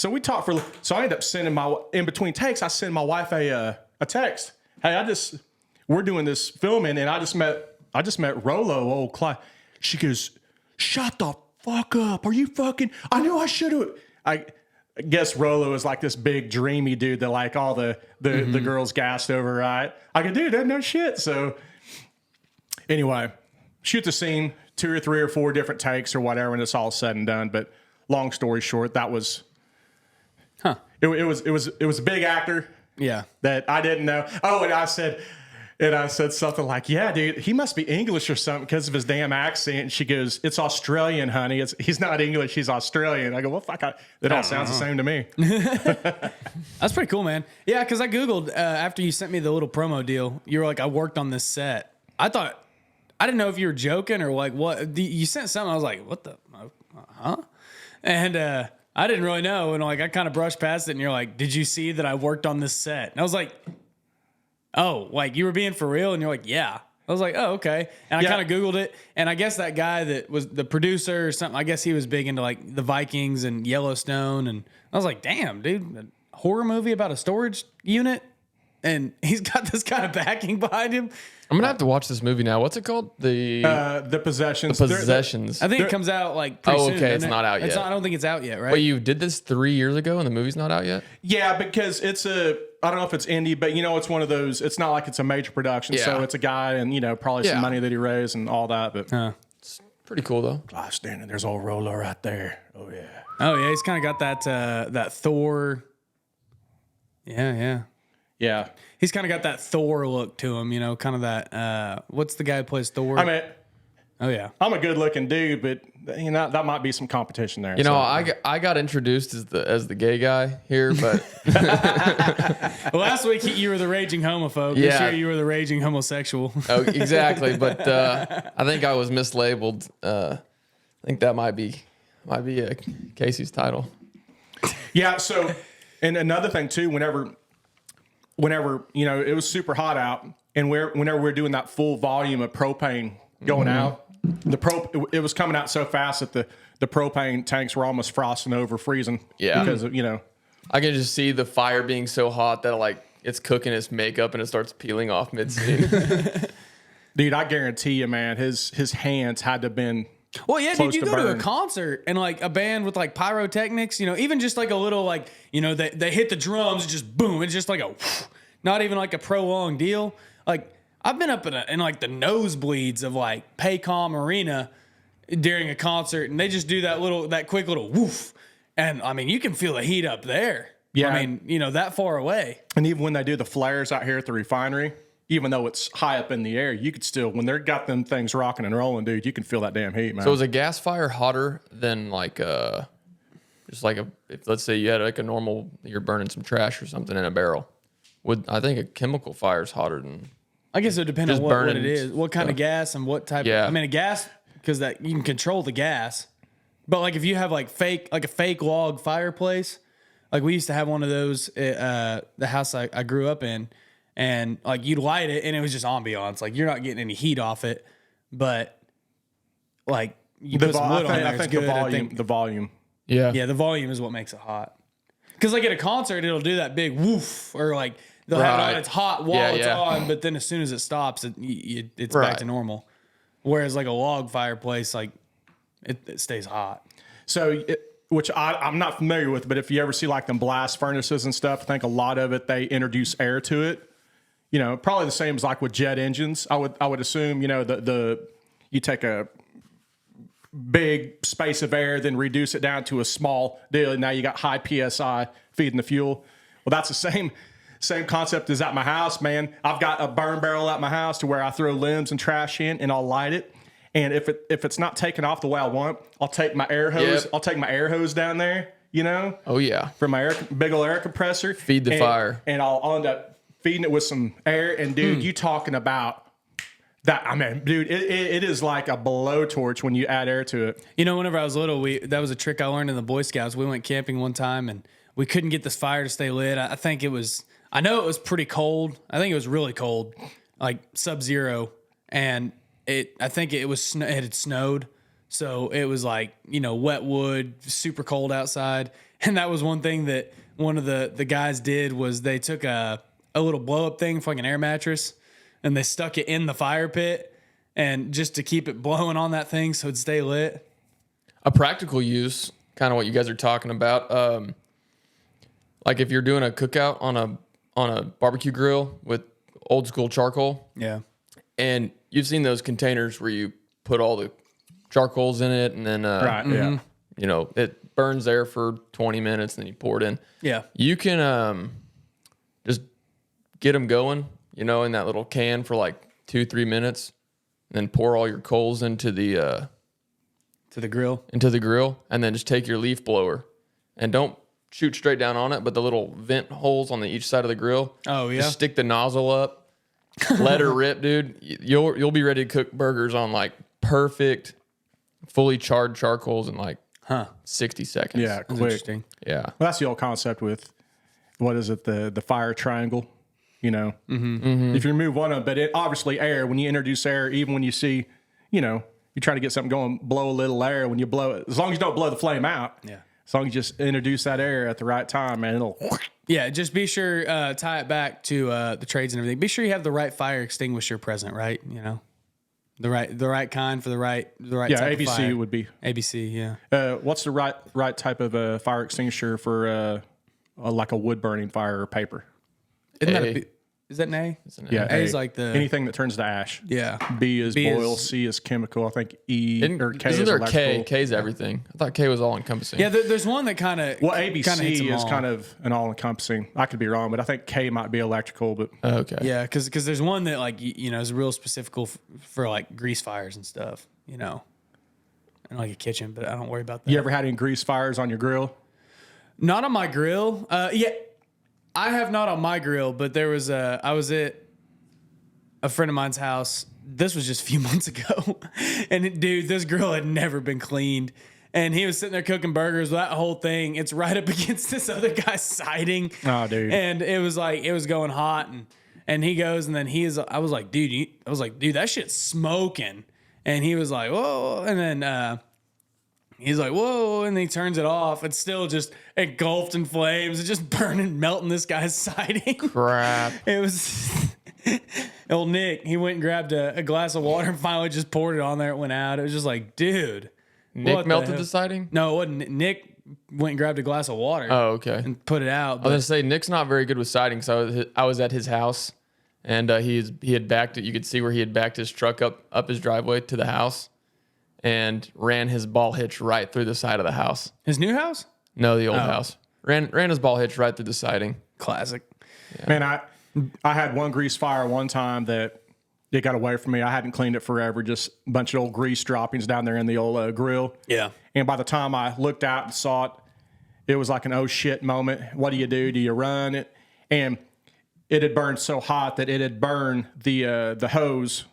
we talked so I ended up sending in between takes, I send my wife a text. Hey, we're doing this filming, and I just met Rollo, old Clive. She goes, shut the fuck up. Are you fucking, I knew I should have. I guess Rollo is like this big dreamy dude that like all the girls gassed over, right? I go, dude, that's no shit. So anyway, shoot the scene, 2 or 3 or 4 different takes or whatever, and it's all said and done. But long story short, that was, it was a big actor. Yeah. That I didn't know. Oh, and I said something like, yeah, dude, he must be English or something because of his damn accent. And she goes, it's Australian, honey. He's not English. He's Australian. I go, well, fuck, that all sounds the same to me. That's pretty cool, man. Yeah, because I Googled after you sent me the little promo deal, you were like, I worked on this set. I didn't know if you were joking or like what. You sent something. I was like, what the, huh? And I didn't really know. And like, I kind of brushed past it and you're like, did you see that I worked on this set? And I was like, oh, like you were being for real? And you're like, yeah. I was like, oh, okay. And I kind of Googled it. And I guess that guy that was the producer or something, I guess he was big into like the Vikings and Yellowstone. And I was like, damn, dude, a horror movie about a storage unit. And he's got this kind of backing behind him. I'm going to have to watch this movie now. What's it called? The Possessions. The Possessions. I think it comes out like pretty soon. Okay. It's not out yet. I don't think it's out yet, right? Wait, you did this 3 years ago and the movie's not out yet? Yeah, because I don't know if it's indie, but it's one of those, it's not like it's a major production. Yeah. So it's a guy and, probably some money that he raised and all that. But It's pretty cool, though. Clive Standen, there's old Rollo right there. Oh, yeah. Oh, yeah. He's kind of got that Thor. Yeah. Yeah. He's kind of got that Thor look to him, kind of that. What's the guy who plays Thor? Oh, yeah. I'm a good looking dude, but that might be some competition there. I got introduced as the gay guy here, but Well, last week you were the raging homophobe. This Yeah. year you were the raging homosexual. oh, exactly. But I think I was mislabeled. I think that might be Casey's title. Yeah. So, and another thing too, whenever it was super hot out, and whenever we're doing that full volume of propane going out, it was coming out so fast that the propane tanks were almost frosting over, freezing. Yeah. Because of, I can just see the fire being so hot that like it's cooking his makeup and it starts peeling off mid-scene. Dude, I guarantee you, man, his hands had to have been. Well, yeah, close dude, you to go to a burn. concert and like a band with like pyrotechnics, even just like a little like, they hit the drums, just boom. It's just like not even like a prolonged deal. Like I've been up in like the nosebleeds of like Paycom Arena during a concert, and they just do that quick little woof. And I mean, you can feel the heat up there. Yeah. I mean, that far away. And even when they do the flares out here at the refinery, even though it's high up in the air, you could still, when they're got them things rocking and rolling, dude, you can feel that damn heat, man. So is a gas fire hotter than like just like if let's say you had like a normal, you're burning some trash or something in a barrel? I think a chemical fire is hotter than. I guess it depends Just on what burning it is, what kind of gas and what type. Yeah. I mean, a gas, because that you can control the gas. But like if you have like a fake log fireplace, like we used to have one of those at the house I grew up in, and like you'd light it and it was just ambiance. Like you're not getting any heat off it, but like you put some wood on there, I think it's good. the volume. Yeah. Yeah, the volume is what makes it hot. Because like at a concert, it'll do that big woof, or like they'll have it on, it's hot while it's on, but then as soon as it stops, it's back to normal. Whereas like a log fireplace, like it stays hot. So, which I'm not familiar with, but if you ever see like them blast furnaces and stuff, I think a lot of it, they introduce air to it. Probably the same as like with jet engines. I would assume, you take a big space of air, then reduce it down to a small deal. And now you got high PSI feeding the fuel. Well, that's the same concept as at my house, man. I've got a burn barrel at my house to where I throw limbs and trash in, and I'll light it. And if it's not taken off the way I want, I'll take my air hose. Yep. I'll take my air hose down there, Oh yeah. from my big old air compressor. Feed the fire. And I'll end up feeding it with some air. And dude, you talking about that? I mean, dude, it is like a blowtorch when you add air to it. Whenever I was little, that was a trick I learned in the Boy Scouts. We went camping one time and we couldn't get this fire to stay lit. I know it was pretty cold. I think it was really cold, like sub-zero. And I think it had snowed. So it was like, wet wood, super cold outside. And that was one thing that one of the guys did was they took a little blow up thing for like an air mattress and they stuck it in the fire pit and just to keep it blowing on that thing so it'd stay lit. A practical use, kind of what you guys are talking about. Like if you're doing a cookout on a barbecue grill with old school charcoal. Yeah. And you've seen those containers where you put all the charcoals in it and then, it burns there for 20 minutes and then you pour it in. Yeah. You can just get them going, in that little can for like 2-3 minutes and then pour all your coals into the grill. And then just take your leaf blower and don't shoot straight down on it, but the little vent holes on each side of the grill. Oh, yeah. Just stick the nozzle up. Let her rip, dude. You'll be ready to cook burgers on like perfect, fully charred charcoals in like 60 seconds. Yeah, That's quick. interesting. Yeah. Well, that's the old concept with, what is it, the fire triangle, If you remove one of them, but it obviously air, when you introduce air, even when you see, you try to get something going, blow a little air when you blow it, as long as you don't blow the flame out. Yeah. As long as you just introduce that air at the right time, man, it'll. Yeah, just be sure, tie it back to the trades and everything. Be sure you have the right fire extinguisher present, right? The right kind for the right Yeah, type ABC of fire. would be. ABC, yeah. What's the right type of fire extinguisher for like a wood burning fire or paper? Isn't that A. is that an A? Yeah, A is like the anything that turns to ash. yeah. B is B boil, is- C is chemical. I think E or K Isn't is there electrical. K? K's everything. I thought K was all encompassing. Yeah, there's one that kind of Well, hits ABC them is all. kind of an all-encompassing. I could be wrong, but I think K might be electrical. But Okay. Yeah, because there's one that like is real specific for like grease fires and stuff. And like a kitchen, but I don't worry about that. you ever had any grease fires on your grill? Not on my grill. Yeah, I have not on my grill, but there was I was at a friend of mine's house. This was just a few months ago, and dude, this grill had never been cleaned. And he was sitting there cooking burgers. That whole thing, it's right up against this other guy's siding. Oh, dude. And it was going hot, and he goes, and then I was like, dude, that shit's smoking. And he was like, whoa, and then he's like, whoa, and then he turns it off. It's still just engulfed in flames. It's just burning, melting this guy's siding. Crap. It was old Nick. He went and grabbed a glass of water and finally just poured it on there. It went out. It was just like, dude. Nick what melted hell? the siding? No, it wasn't. Nick went and grabbed a glass of water Oh, okay. and put it out. I was But gonna say Nick's not very good with siding, so I was at his house, and he had backed it. You could see where he had backed his truck up his driveway to the house, and ran his ball hitch right through the side of the house. his new house? No, the old house. Ran his ball hitch right through the siding. Classic. Man, I had one grease fire one time that it got away from me. I hadn't cleaned it forever, just a bunch of old grease droppings down there in the old grill. Yeah. And by the time I looked out and saw it, it was like an oh shit moment. What do? Do you run it? And it had burned so hot that it had burned the hose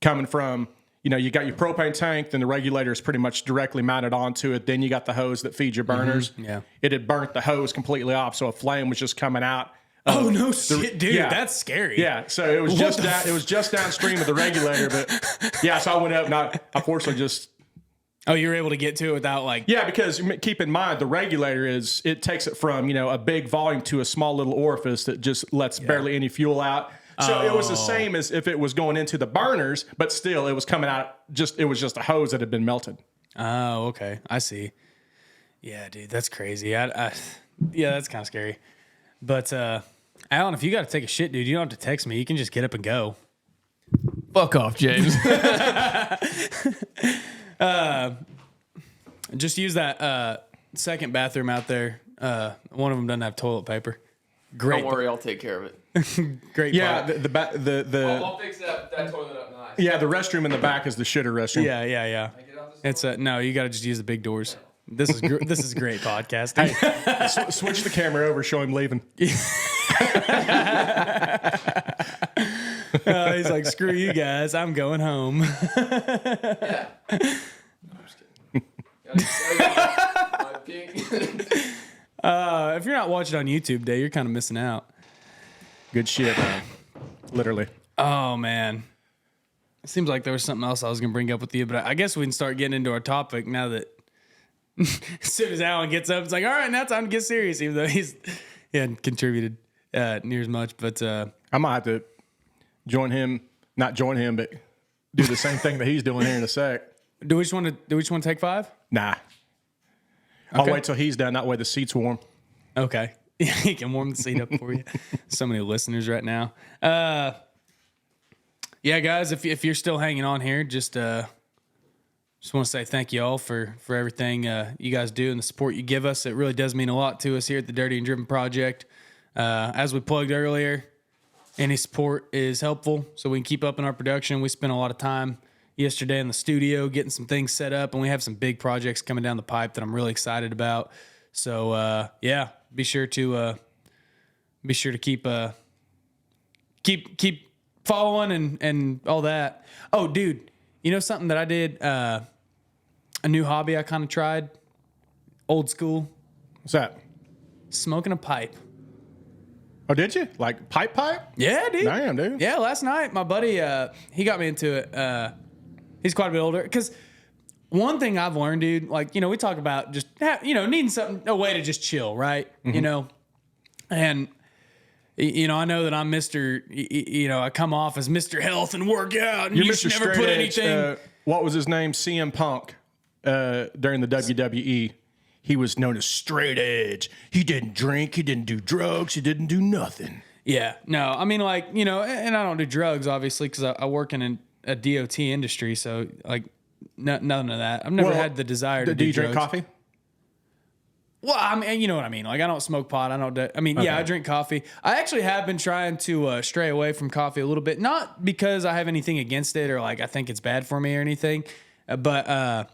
coming from, you got your propane tank, then the regulator is pretty much directly mounted onto it. Then you got the hose that feeds your burners. Yeah. It had burnt the hose completely off, so a flame was just coming out. Oh no shit, dude! Yeah. That's scary. Yeah, so it was just downstream of the regulator, but yeah, so I went up and I unfortunately just. Oh, you were able to get to it without like. Yeah, because keep in mind the regulator it takes it from a big volume to a small little orifice that just lets barely any fuel out. So it was the same as if it was going into the burners, but still it was coming out. It was just a hose that had been melted. Oh, okay, I see. Yeah, dude, that's crazy. Yeah, that's kind of scary. But Alan, if you got to take a shit, dude, you don't have to text me. You can just get up and go. Fuck off, James. Just use that second bathroom out there. One of them doesn't have toilet paper. Great. Don't worry, I'll take care of it. Great. Yeah, I'll fix that toilet up nice. yeah, the restroom in the back is the shitter restroom. Yeah. It's no. You got to just use the big doors. This is this is great podcasting. Switch the camera over, show him leaving. He's like, screw you guys, I'm going home. Yeah. No, I'm just kidding. If you're not watching on YouTube Day, you're kind of missing out. Good shit, man. Literally. Oh man, it seems like there was something else I was gonna bring up with you, but I guess we can start getting into our topic now that as soon as Alan gets up, it's like, all right, now time to get serious, even though he hadn't contributed near as much. But I might have to not join him, but do the same thing that he's doing here in a sec. do we just want to take 5? Nah. I'll Okay. wait till he's done. That way the seat's warm. Okay. He can warm the seat up for you. So many listeners right now. Yeah, guys, if you're still hanging on here, just want to say thank you all for everything you guys do and the support you give us. It really does mean a lot to us here at the Dirty and Driven Project. As we plugged earlier, any support is helpful so we can keep up in our production. We spent a lot of time yesterday in the studio getting some things set up, and we have some big projects coming down the pipe that I'm really excited about. So yeah, be sure to keep following and all that. Oh, dude, you know something that I did? A new hobby I kind of tried, old school, What's that? smoking a pipe. Oh, did you? Like pipe? Yeah, dude. Damn, dude. Yeah, last night my buddy he got me into it. He's quite a bit older because one thing I've learned, dude, like, we talk about just needing a way to just chill, right? And I know that I'm Mr. I come off as Mr. Health and work out, and You're you Mr. should never Straight put Edge, anything. what was his name? CM Punk during the WWE. He was known as Straight Edge. He didn't drink. He didn't do drugs. He didn't do nothing. Yeah, no, I mean, like, and I don't do drugs, obviously, because I work in a DOT industry, so, like, none of that. I've never had the desire to do you drugs. drink coffee? Well, I mean, you know what I mean. Like, I don't smoke pot. Yeah, I drink coffee. I actually have been trying to stray away from coffee a little bit, not because I have anything against it or, like, I think it's bad for me or anything, but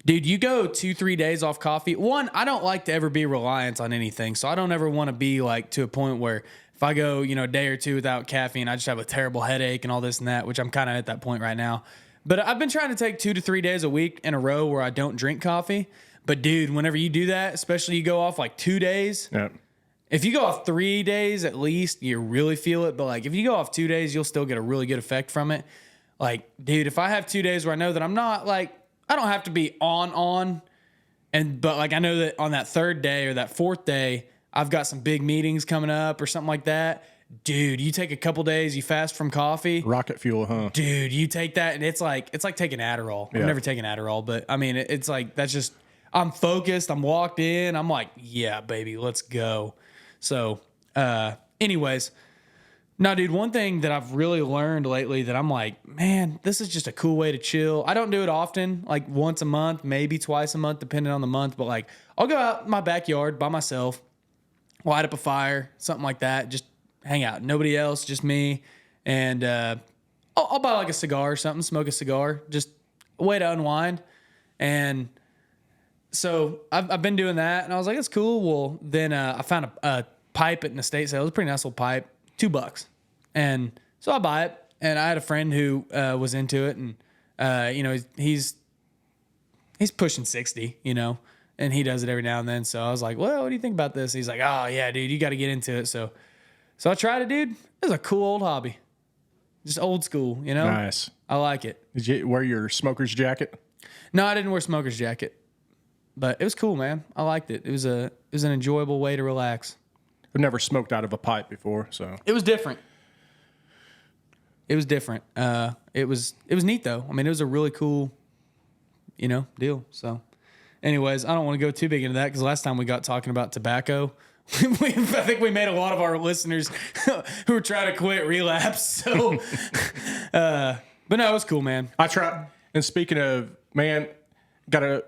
dude, you go 2-3 days off coffee. One, I don't like to ever be reliant on anything. So I don't ever want to be like to a point where if I go, a day or two without caffeine, I just have a terrible headache and all this and that, which I'm kind of at that point right now. But I've been trying to take 2 to 3 days a week in a row where I don't drink coffee. But dude, whenever you do that, especially you go off like 2 days, Yeah. if you go off 3 days at least, you really feel it. But like if you go off 2 days, you'll still get a really good effect from it. Like, dude, if I have 2 days where I know that I'm not like, I don't have to be on, but like I know that on that third day or that fourth day, I've got some big meetings coming up or something like that. Dude, you take a couple days, you fast from coffee. Rocket fuel, huh? Dude, you take that and it's like taking Adderall. Yeah. I've never taken Adderall, but I mean, it's like, that's just, I'm focused, I'm locked in, I'm like, yeah, baby, let's go. So, anyways, No, dude, one thing that I've really learned lately that I'm like, man, this is just a cool way to chill. I don't do it often, like once a month, maybe twice a month, depending on the month. But like, I'll go out in my backyard by myself, light up a fire, something like that, just hang out. Nobody else, just me. And I'll buy like a cigar or something, smoke a cigar, just a way to unwind. And so I've been doing that, and I was like, it's cool. Well, then I found a pipe at an estate sale. It was a pretty nice little pipe. $2. And so I buy it, and I had a friend who was into it, and you know, he's pushing 60, you know, and he does it every now and then. So I was like, well, what do you think about this? He's like, oh yeah, dude, you got to get into it. So I tried it, dude. It was a cool old hobby, just old school, you know. Nice. I like it. Did you wear your smoker's jacket? No, I didn't wear smoker's jacket, but it was cool, man. I liked it. It was an enjoyable way to relax. I've never smoked out of a pipe before, so It was different. It was different. It was neat though. I mean, it was a really cool, you know, deal. So, anyways, I don't want to go too big into that because last time we got talking about tobacco, I think we made a lot of our listeners who were trying to quit relapse. So, but no, it was cool, man. I tried. And speaking of, man, got a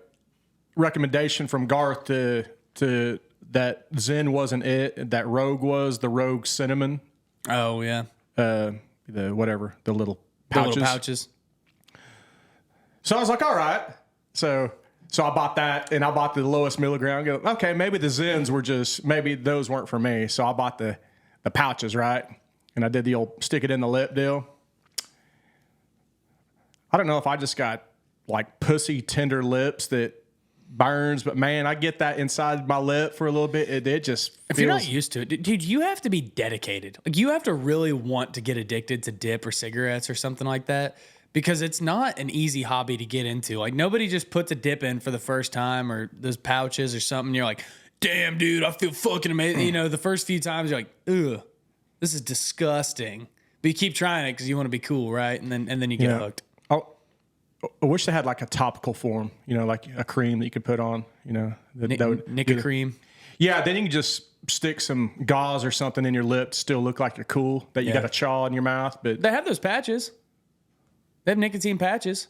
recommendation from Garth to that Zen wasn't it. That Rogue was the Rogue cinnamon. Oh yeah, The little pouches. The little pouches. So I was like, all right. So I bought that, and I bought the lowest milligram. Go, okay, maybe the Zens maybe those weren't for me. So I bought the pouches, right? And I did the old stick it in the lip deal. I don't know if I just got like pussy tender lips that burns, but man, I get that inside my lip for a little bit. It just feels... If you're not used to it, dude, you have to be dedicated. Like you have to really want to get addicted to dip or cigarettes or something like that, because it's not an easy hobby to get into. Like nobody just puts a dip in for the first time or those pouches or something. You're like, damn, dude, I feel fucking amazing. You know, the first few times you're like, ugh, this is disgusting. But you keep trying it because you want to be cool, right? And then you get hooked. I wish they had like a topical form, you know, like a cream that you could put on, you know. That would Nicka cream. Yeah, then you can just stick some gauze or something in your lip to still look like you're cool, that you got a chaw in your mouth. But they have those patches. They have nicotine patches.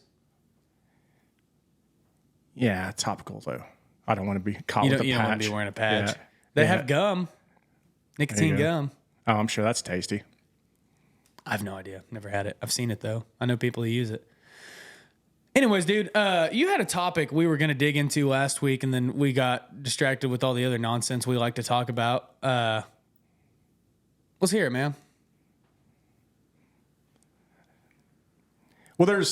Yeah, topical though. I don't want to be caught with a patch. You don't want to be wearing a patch. Yeah. They have gum. Nicotine gum. Oh, I'm sure that's tasty. I have no idea. Never had it. I've seen it though. I know people who use it. Anyways, dude, you had a topic we were going to dig into last week, and then we got distracted with all the other nonsense we like to talk about. Let's hear it, man. Well,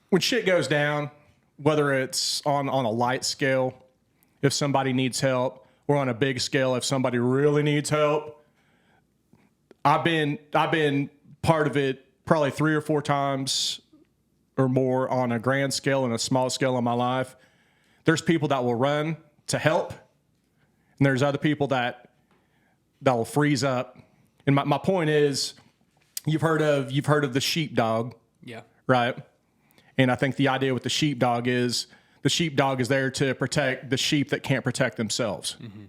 when shit goes down, whether it's on a light scale, if somebody needs help, or on a big scale, if somebody really needs help, I've been part of it probably 3 or 4 times or more on a grand scale and a small scale in my life. There's people that will run to help, and there's other people that will freeze up. And my point is, you've heard of the sheepdog, Yeah. right? And I think the idea with the sheepdog is there to protect the sheep that can't protect themselves. Mm-hmm.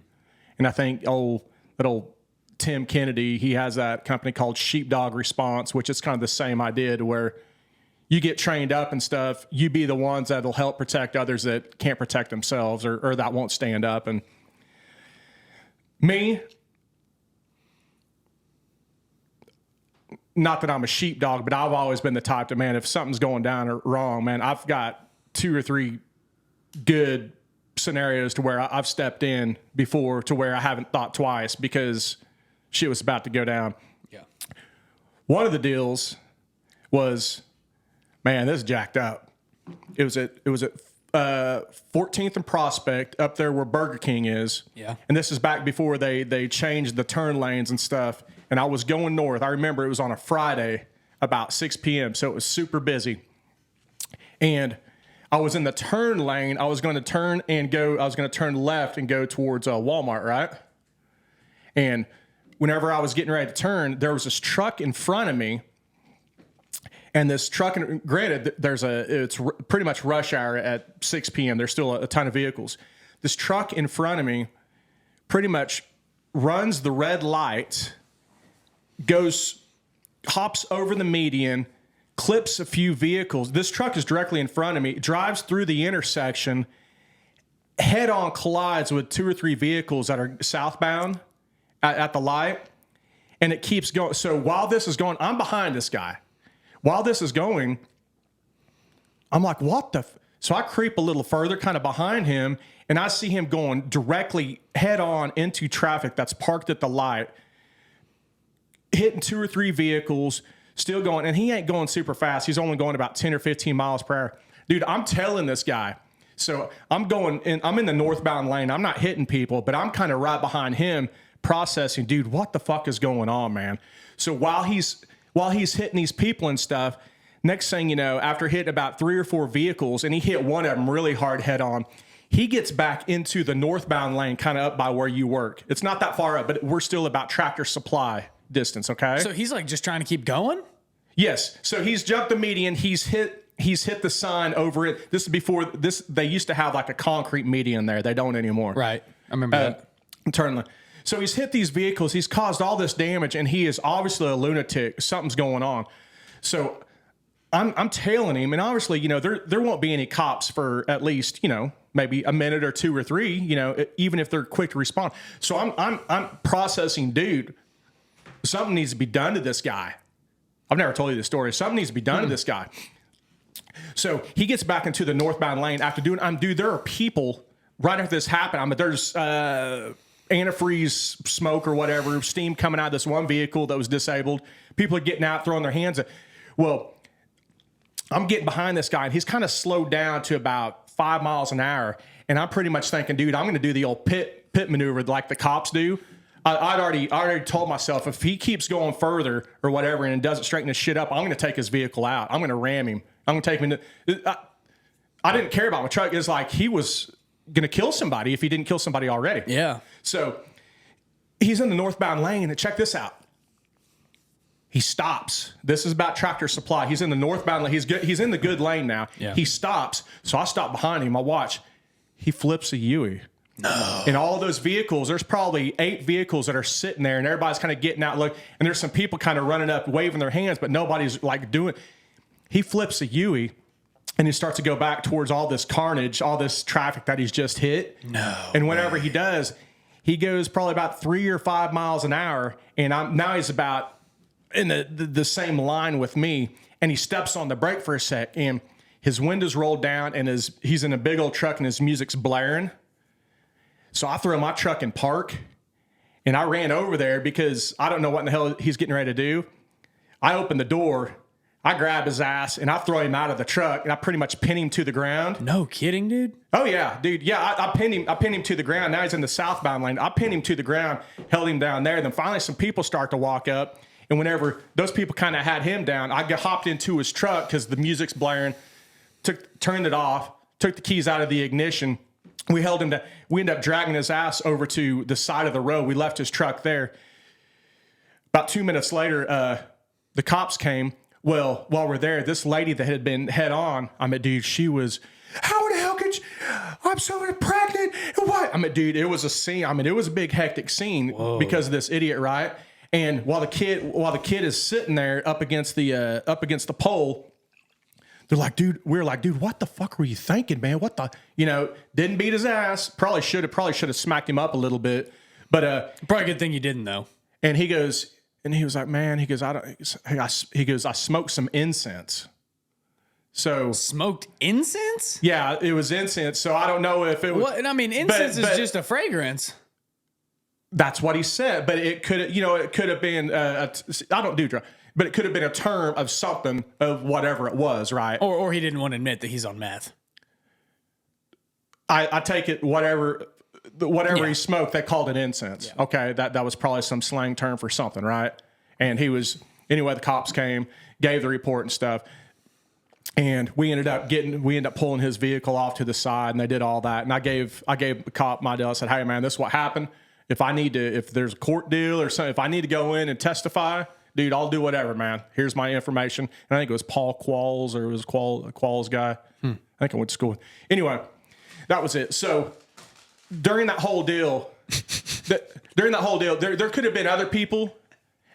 And I think little Tim Kennedy, he has that company called Sheepdog Response, which is kind of the same idea to where you get trained up and stuff. You be the ones that'll help protect others that can't protect themselves or that won't stand up. And me, not that I'm a sheepdog, but I've always been the type to, man, if something's going down or wrong, man, I've got 2 or 3 good scenarios to where I've stepped in before to where I haven't thought twice because shit was about to go down. Yeah. One of the deals was, man, this is jacked up. It was at 14th and Prospect, up there where Burger King is. Yeah. And this is back before they changed the turn lanes and stuff. And I was going north. I remember it was on a Friday about 6 p.m., so it was super busy. And I was in the turn lane. I was going to turn left and go towards Walmart, right? And whenever I was getting ready to turn, there was this truck in front of me. And this truck, and granted, it's pretty much rush hour at 6 p.m. There's still a ton of vehicles. This truck in front of me pretty much runs the red light, hops over the median, clips a few vehicles. This truck is directly in front of me, drives through the intersection, head-on collides with 2 or 3 vehicles that are southbound at the light, and it keeps going. So while this is going, I'm behind this guy. While this is going, I'm like, what the? So I creep a little further, kind of behind him, and I see him going directly head-on into traffic that's parked at the light, hitting 2 or 3 vehicles, still going, and he ain't going super fast. He's only going about 10 or 15 miles per hour. Dude, I'm telling this guy. So I'm in the northbound lane. I'm not hitting people, but I'm kind of right behind him processing, dude, what the fuck is going on, man? So while he's hitting these people and stuff, next thing you know, after hitting about 3 or 4 vehicles, and he hit one of them really hard head on, he gets back into the northbound lane, kind of up by where you work. It's not that far up, but we're still about Tractor Supply distance, okay? So he's like just trying to keep going? Yes. So he's jumped the median. He's hit the sign over it. This is before this. They used to have like a concrete median there. They don't anymore. Right. I remember that. Internally. So he's hit these vehicles. He's caused all this damage, and he is obviously a lunatic. Something's going on. So I'm tailing him, and obviously, there won't be any cops for at least, maybe a minute or 2 or 3, even if they're quick to respond. So I'm processing, dude, something needs to be done to this guy. I've never told you this story. Something needs to be done to this guy. So he gets back into the northbound lane after dude, there are people right after this happened. There's antifreeze smoke or whatever, steam coming out of this one vehicle that was disabled. People are getting out, throwing their hands up. Well, I'm getting behind this guy, and he's kind of slowed down to about 5 miles an hour. And I'm pretty much thinking, dude, I'm going to do the old pit maneuver like the cops do. I already told myself, if he keeps going further or whatever and doesn't straighten his shit up, I'm going to take his vehicle out. I'm going to ram him. I'm going to take him into... I didn't care about my truck. It's like he was going to kill somebody if he didn't kill somebody already. Yeah. So he's in the northbound lane, and check this out. He stops. This is about Tractor Supply. He's in the northbound lane. He's in the good lane now. Yeah. He stops. So I stop behind him. I watch. He flips a Yui. No. In all those vehicles, there's probably 8 vehicles that are sitting there, and everybody's kind of getting out. Look, and there's some people kind of running up, waving their hands, but nobody's like doing. He flips a Yui, and he starts to go back towards all this carnage, all this traffic that he's just hit. No. And whenever he does, he goes probably about 3 or 5 miles an hour, and now he's about in the same line with me, and he steps on the brake for a sec, and his windows rolled down, and he's in a big old truck, and his music's blaring. So I throw my truck in park, and I ran over there because I don't know what in the hell he's getting ready to do. I open the door, I grab his ass, and I throw him out of the truck, and I pretty much pin him to the ground. No kidding, dude? Oh, yeah, dude. Yeah, I pinned him to the ground. Now he's in the southbound lane. I pinned him to the ground, held him down there. Then finally some people start to walk up, and whenever those people kind of had him down, I hopped into his truck because the music's blaring, turned it off, took the keys out of the ignition. We held him down. We ended up dragging his ass over to the side of the road. We left his truck there. About 2 minutes later, the cops came. Well, while we're there, this lady that had been head on, dude, she was, how the hell could you, I'm so pregnant. What? Dude, it was a scene. It was a big hectic scene. Whoa. Because of this idiot, right? And while the kid is sitting there up against the pole, they're like, dude, what the fuck were you thinking, man? What the, didn't beat his ass. Probably should have smacked him up a little bit, but probably a good thing you didn't though. And he goes, and he was like, man, I smoked some incense. So smoked incense? Yeah, it was incense. So I don't know if it was. Well, incense is just a fragrance. That's what he said, but it could have been. I don't do drugs. But it could have been a term of something, of whatever it was, right? Or he didn't want to admit that he's on meth. I take it whatever Yeah. he smoked, they called it incense. Yeah. Okay, that was probably some slang term for something, right? And anyway, the cops came, gave the report and stuff. And we ended up pulling his vehicle off to the side, and they did all that. And I gave the cop my deal. I said, hey man, this is what happened. If there's a court deal or something, if I need to go in and testify, dude, I'll do whatever, man. Here's my information. And I think it was Paul Qualls, or it was Qualls guy. I think I went to school with. Anyway, that was it. So during that whole deal, during that whole deal, there could have been other people.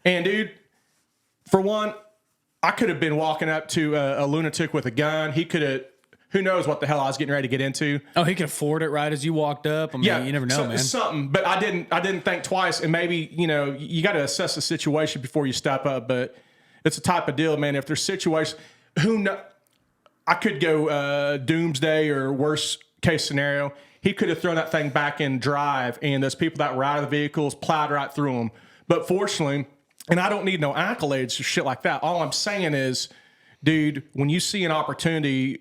And, dude, for one, I could have been walking up to a lunatic with a gun. He could have, who knows what the hell I was getting ready to get into. Oh, he could afford it right as you walked up. I mean, you never know, man. Something. But I didn't think twice. And maybe, you got to assess the situation before you step up. But it's a type of deal, man. If there's situations, I could go doomsday or worst case scenario. He could have thrown that thing back in drive, and those people that were out of the vehicles plowed right through them. But fortunately, and I don't need no accolades or shit like that. All I'm saying is, dude, when you see an opportunity,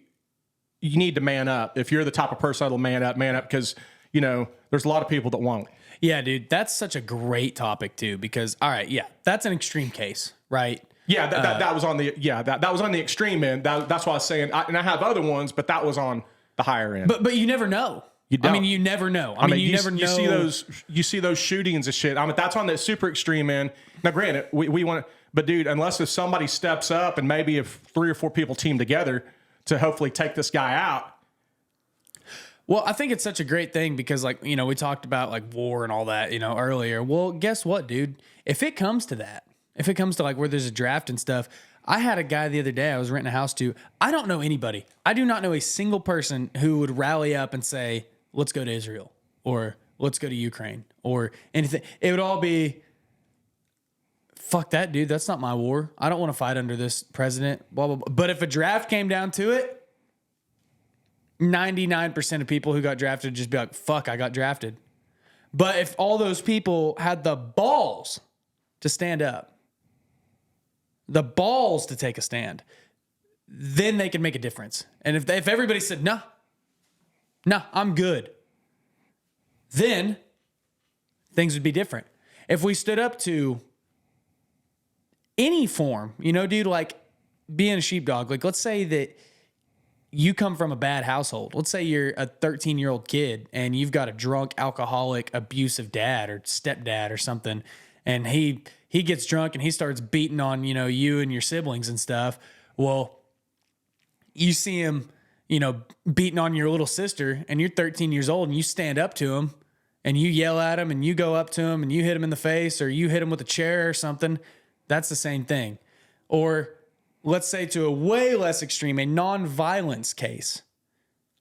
you need to man up. If you're the type of person that'll man up, because, there's a lot of people that won't. Yeah, dude, that's such a great topic too, because, all right, yeah, that's an extreme case, right? Yeah, that was on the that was on the extreme end. That's why I was saying, and I have other ones, but that was on the higher end. But you never know. You don't. I mean, you never know. I mean, you never know. You see those shootings and shit. I mean, that's on the super extreme end. Now, granted, we want to, but dude, unless if somebody steps up and maybe if 3 or 4 people team together to hopefully take this guy out. Well, I think it's such a great thing because, like, we talked about like war and all that, earlier. Well, guess what, dude? If it comes to that, if it comes to like where there's a draft and stuff, I had a guy the other day I was renting a house to. I don't know anybody. I do not know a single person who would rally up and say, let's go to Israel or let's go to Ukraine or anything. It would all be, fuck that, dude. That's not my war. I don't want to fight under this president, blah, blah, blah. But if a draft came down to it, 99% of people who got drafted would just be like, fuck, I got drafted. But if all those people had the balls to stand up, the balls to take a stand, then they can make a difference. And if everybody said, no, I'm good, then things would be different. If we stood up to any form, dude, like being a sheepdog, like let's say that you come from a bad household. Let's say you're a 13-year-old kid and you've got a drunk, alcoholic, abusive dad or stepdad or something, and he gets drunk and he starts beating on, you and your siblings and stuff. Well, you see him, beating on your little sister and you're 13 years old and you stand up to him and you yell at him and you go up to him and you hit him in the face or you hit him with a chair or something. That's the same thing. Or let's say to a way less extreme, a non-violence case.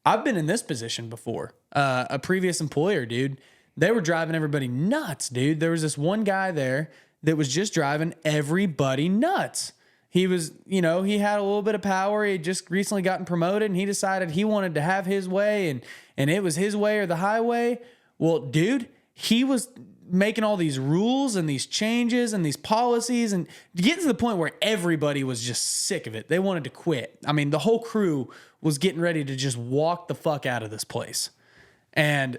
I've been in this position before. A previous employer, dude, they were driving everybody nuts, dude. There was this one guy there that was just driving everybody nuts. He was, he had a little bit of power. He had just recently gotten promoted and he decided he wanted to have his way and it was his way or the highway. Well, dude, he was making all these rules and these changes and these policies and getting to the point where everybody was just sick of it. They wanted to quit. I mean, the whole crew was getting ready to just walk the fuck out of this place. And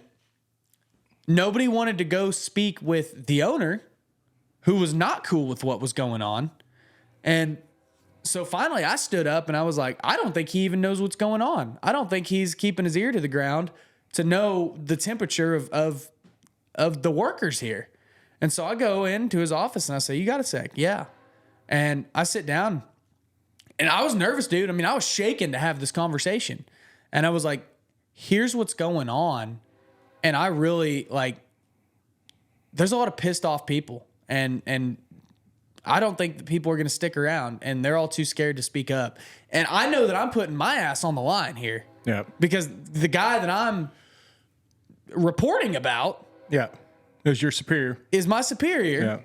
nobody wanted to go speak with the owner, who was not cool with what was going on. And so finally I stood up and I was like, I don't think he even knows what's going on. I don't think he's keeping his ear to the ground to know the temperature of the workers here. And so I go into his office and I say, you got a sec? Yeah. And I sit down and I was nervous, dude. I mean, I was shaking to have this conversation. And I was like, here's what's going on. And I really there's a lot of pissed off people and I don't think that people are going to stick around and they're all too scared to speak up. And I know that I'm putting my ass on the line here. Yeah. Because the guy that I'm reporting about, yeah, is your superior, is my superior. Yeah.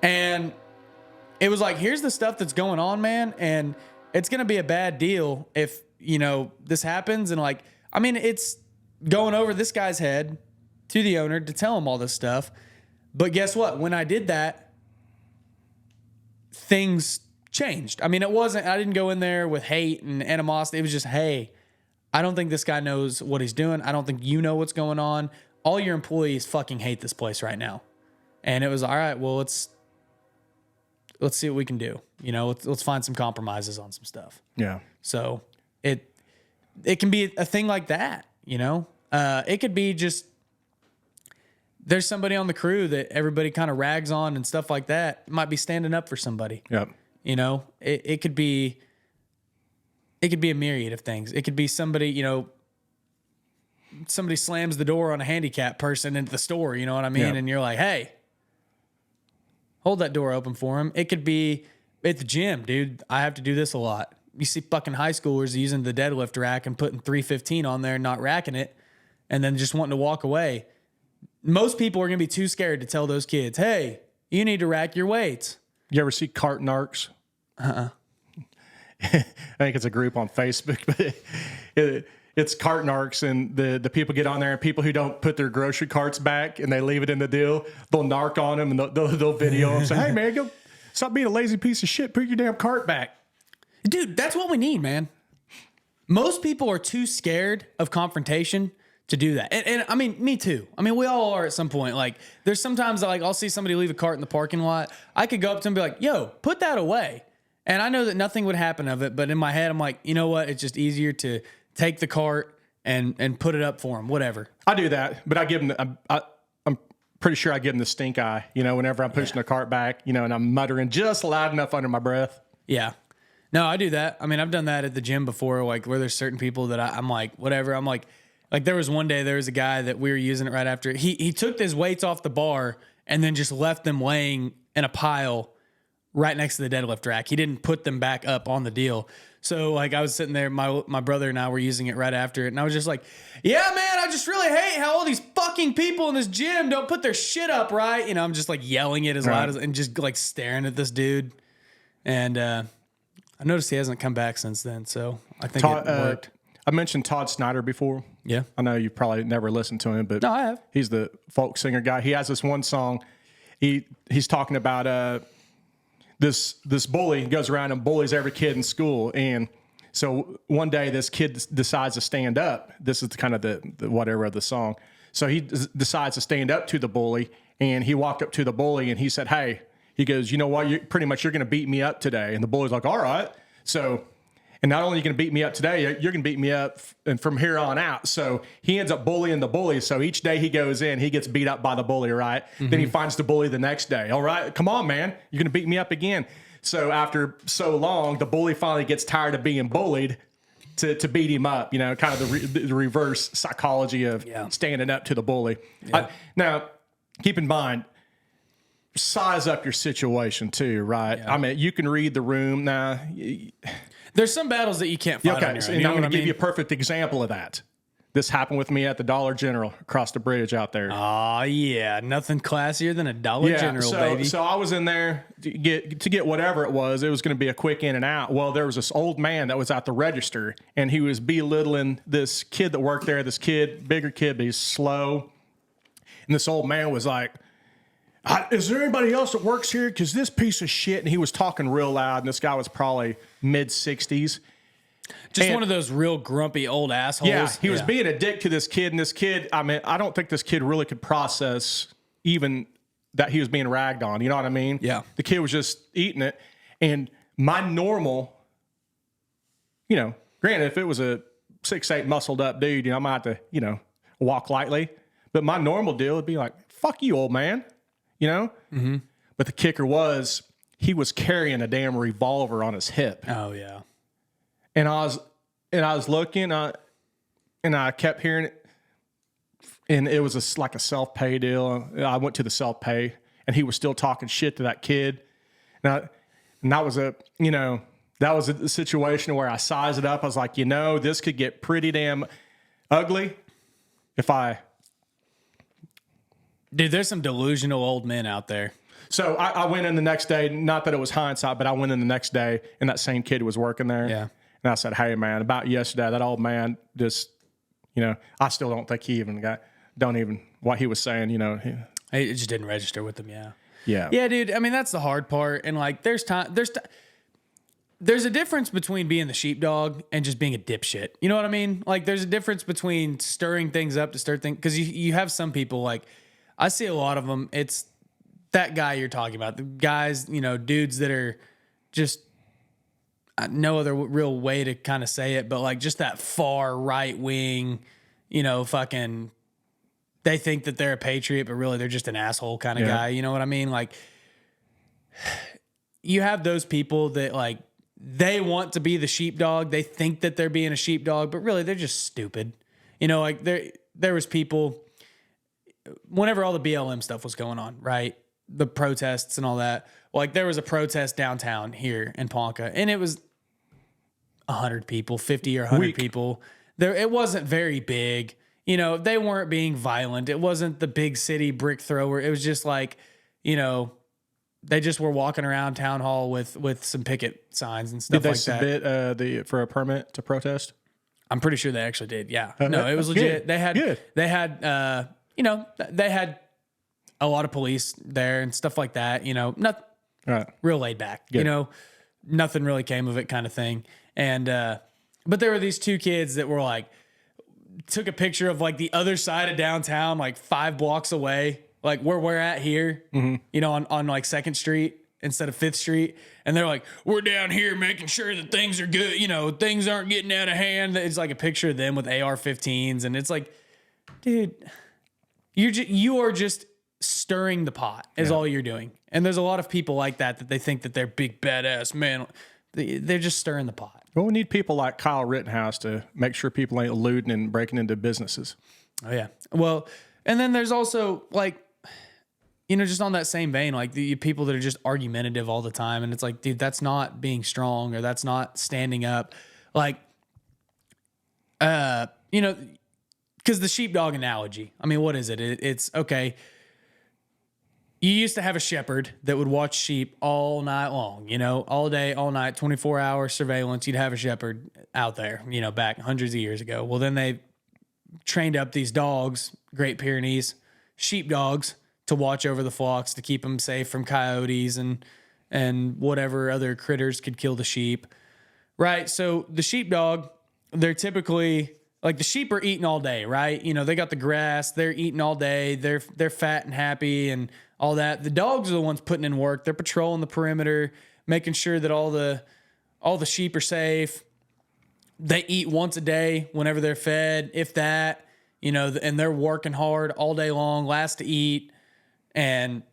And it was like, here's the stuff that's going on, man. And it's going to be a bad deal if, this happens. And it's going over this guy's head to the owner to tell him all this stuff. But guess what? When I did that, things changed. I mean, I didn't go in there with hate and animosity. It was just, hey, I don't think this guy knows what he's doing. I don't think you know what's going on. All your employees fucking hate this place right now. And it was, all right, well, let's see what we can do. Let's find some compromises on some stuff. Yeah. So it can be a thing like that, it could be just, there's somebody on the crew that everybody kind of rags on and stuff like that. It might be standing up for somebody. Yep. It could be a myriad of things. It could be somebody, somebody slams the door on a handicapped person into the store, you know what I mean? Yeah. And you're like, hey, hold that door open for him. It could be at the gym, dude. I have to do this a lot. You see fucking high schoolers using the deadlift rack and putting 315 on there and not racking it and then just wanting to walk away. Most people are going to be too scared to tell those kids, hey, you need to rack your weights. You ever see Cart Narcs? I think it's a group on Facebook, but it's Cart Narcs, and the people get on there, and people who don't put their grocery carts back and they leave it in the deal, they'll narc on them and they'll video them. Say, hey, man, go stop being a lazy piece of shit. Put your damn cart back. Dude, that's what we need, man. Most people are too scared of confrontation to do that. And I mean, me too. I mean, we all are at some point. Like, there's sometimes like I'll see somebody leave a cart in the parking lot. I could go up to them and be like, yo, put that away. And I know that nothing would happen of it, but in my head, I'm like, you know what? It's just easier to take the cart and put it up for them, whatever. I do that, but I give them, I'm pretty sure I give them the stink eye, whenever I'm pushing the cart back, and I'm muttering just loud enough under my breath. Yeah. No, I do that. I mean, I've done that at the gym before, like where there's certain people that I'm like, whatever. I'm like there was one day there was a guy that we were using it right after. He took his weights off the bar and then just left them laying in a pile right next to the deadlift rack. He didn't put them back up on the deal. So like I was sitting there, my brother and I were using it right after it. And I was just like, yeah, man, I just really hate how all these fucking people in this gym don't put their shit up right. I'm just like yelling it as loud as, and just like staring at this dude. And, I noticed he hasn't come back since then, so I think it worked. I mentioned Todd Snyder before. Yeah. I know you've probably never listened to him, but No, I have. He's the folk singer guy. He has this one song. He's talking about this bully goes around and bullies every kid in school. And so one day this kid decides to stand up. This is kind of the whatever of the song. So he decides to stand up to the bully, and he walked up to the bully and he said, hey, he goes, you know what? You're going to beat me up today. And the bully's like, all right. So, and not only are you going to beat me up today, you're going to beat me up and from here on out. So he ends up bullying the bully. So each day he goes in, he gets beat up by the bully, right? Mm-hmm. Then he finds the bully the next day. All right, come on, man. You're going to beat me up again. So after so long, the bully finally gets tired of being bullied to beat him up, kind of the reverse psychology of standing up to the bully. Yeah. Now, keep in mind, size up your situation too, right? Yeah. I mean, you can read the room. Now, there's some battles that you can't fight on your own. And I'm going to give you a perfect example of that. This happened with me at the Dollar General across the bridge out there. Oh, yeah. Nothing classier than a Dollar General, baby. So I was in there to get whatever it was. It was going to be a quick in and out. Well, there was this old man that was at the register, and he was belittling this kid that worked there, bigger kid, but he's slow. And this old man was like, is there anybody else that works here? Because this piece of shit, and he was talking real loud, and this guy was probably mid-60s. Just one of those real grumpy old assholes. Yeah, he was being a dick to this kid, and this kid, I mean, I don't think this kid really could process even that he was being ragged on. You know what I mean? Yeah. The kid was just eating it. And my normal, granted, if it was a 6'8" muscled up dude, I might have to, walk lightly. But my normal deal would be like, fuck you, old man. Mm-hmm. But the kicker was he was carrying a damn revolver on his hip. Oh yeah. And I was looking, and I kept hearing it, and it was like a self-pay deal. I went to the self-pay, and he was still talking shit to that kid. And that was a situation where I sized it up. I was like, this could get pretty damn ugly if I. Dude, there's some delusional old men out there. So I went in the next day, not that it was hindsight, but I went in the next day, and that same kid was working there. Yeah. And I said, hey, man, about yesterday, that old man just, I still don't think he even what he was saying, It just didn't register with him, yeah. Yeah. Yeah, dude, I mean, that's the hard part. And, like, there's a difference between being the sheepdog and just being a dipshit. You know what I mean? Like, there's a difference between stirring things up to stir things. Because you have some people, like, I see a lot of them. It's that guy you're talking about. The guys, dudes that are just no other real way to kind of say it, but like just that far right wing, fucking, they think that they're a patriot, but really they're just an asshole kind of guy. You know what I mean? Like, you have those people that like, they want to be the sheepdog. They think that they're being a sheepdog, but really they're just stupid. Like there was people whenever all the BLM stuff was going on, right? The protests and all that. Like there was a protest downtown here in Ponca, and it was 100 people, 50 or 100 people. It wasn't very big. They weren't being violent. It wasn't the big city brick thrower. It was just like, they just were walking around town hall with some picket signs and stuff like that. Did they submit for a permit to protest? I'm pretty sure they actually did. Yeah. No, it was legit. Good. They had they had a lot of police there and stuff like that. Not Right. real laid back. Good. Nothing really came of it, kind of thing. And but there were these two kids that were like, took a picture of like the other side of downtown, like 5 blocks away, like where we're at here, on like 2nd Street instead of 5th Street. And they're like, we're down here making sure that things are good. Things aren't getting out of hand. It's like a picture of them with AR-15s. And it's like, dude, you are just stirring the pot is all you're doing. And there's a lot of people like that they think that they're big badass, man. They're just stirring the pot. Well, we need people like Kyle Rittenhouse to make sure people ain't looting and breaking into businesses. Oh, yeah. Well, and then there's also like, just on that same vein, like the people that are just argumentative all the time. And it's like, dude, that's not being strong or that's not standing up. Like, because the sheepdog analogy, I mean, what is it? It's okay. You used to have a shepherd that would watch sheep all night long, all day, all night, 24-hour surveillance. You'd have a shepherd out there, back hundreds of years ago. Well, then they trained up these dogs, Great Pyrenees, sheepdogs, to watch over the flocks, to keep them safe from coyotes and whatever other critters could kill the sheep. Right? So the sheepdog, they're typically... like the sheep are eating all day, right? They got the grass, they're eating all day, they're fat and happy and all that. The dogs are the ones putting in work. They're patrolling the perimeter, making sure that all the sheep are safe. They eat once a day whenever they're fed, if that, and they're working hard all day long, last to eat and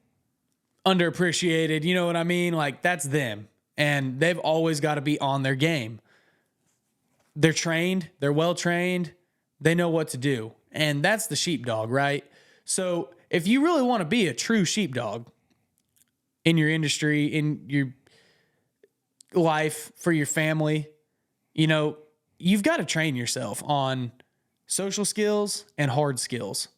underappreciated, you know what I mean? Like that's them. And they've always got to be on their game. They're trained. They're well trained. They know what to do. And that's the sheepdog, right? So if you really want to be a true sheepdog in your industry, in your life, for your family, you've got to train yourself on social skills and hard skills,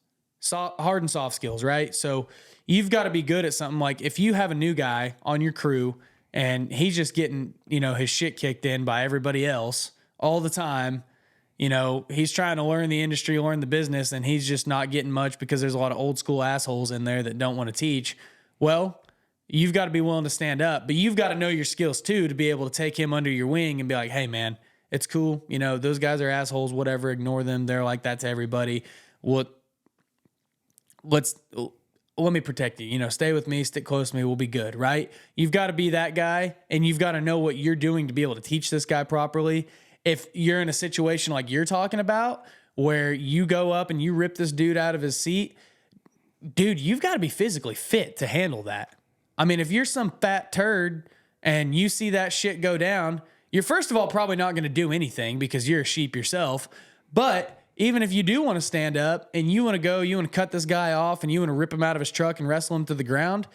hard and soft skills, right? So you've got to be good at something. Like if you have a new guy on your crew and he's just getting, his shit kicked in by everybody else all the time, he's trying to learn the industry, learn the business, and he's just not getting much because there's a lot of old school assholes in there that don't want to teach. Well, you've got to be willing to stand up, but you've got to know your skills too to be able to take him under your wing and be like, hey man, it's cool. Those guys are assholes, whatever, ignore them. They're like that to everybody. Let me protect you. Stay with me, stick close to me. We'll be good, right? You've got to be that guy, and you've got to know what you're doing to be able to teach this guy properly. If you're in a situation like you're talking about, where you go up and you rip this dude out of his seat, dude, you've got to be physically fit to handle that. I mean, if you're some fat turd and you see that shit go down, you're first of all probably not going to do anything because you're a sheep yourself. But even if you do want to stand up and you want to go, you want to cut this guy off and you want to rip him out of his truck and wrestle him to the ground,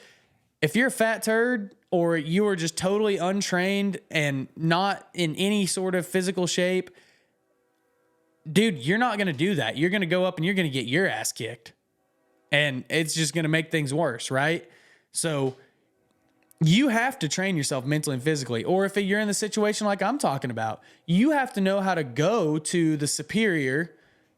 if you're a fat turd or you are just totally untrained and not in any sort of physical shape, dude, you're not going to do that. You're going to go up and you're going to get your ass kicked. And it's just going to make things worse, right? So you have to train yourself mentally and physically. Or if you're in the situation like I'm talking about, you have to know how to go to the superior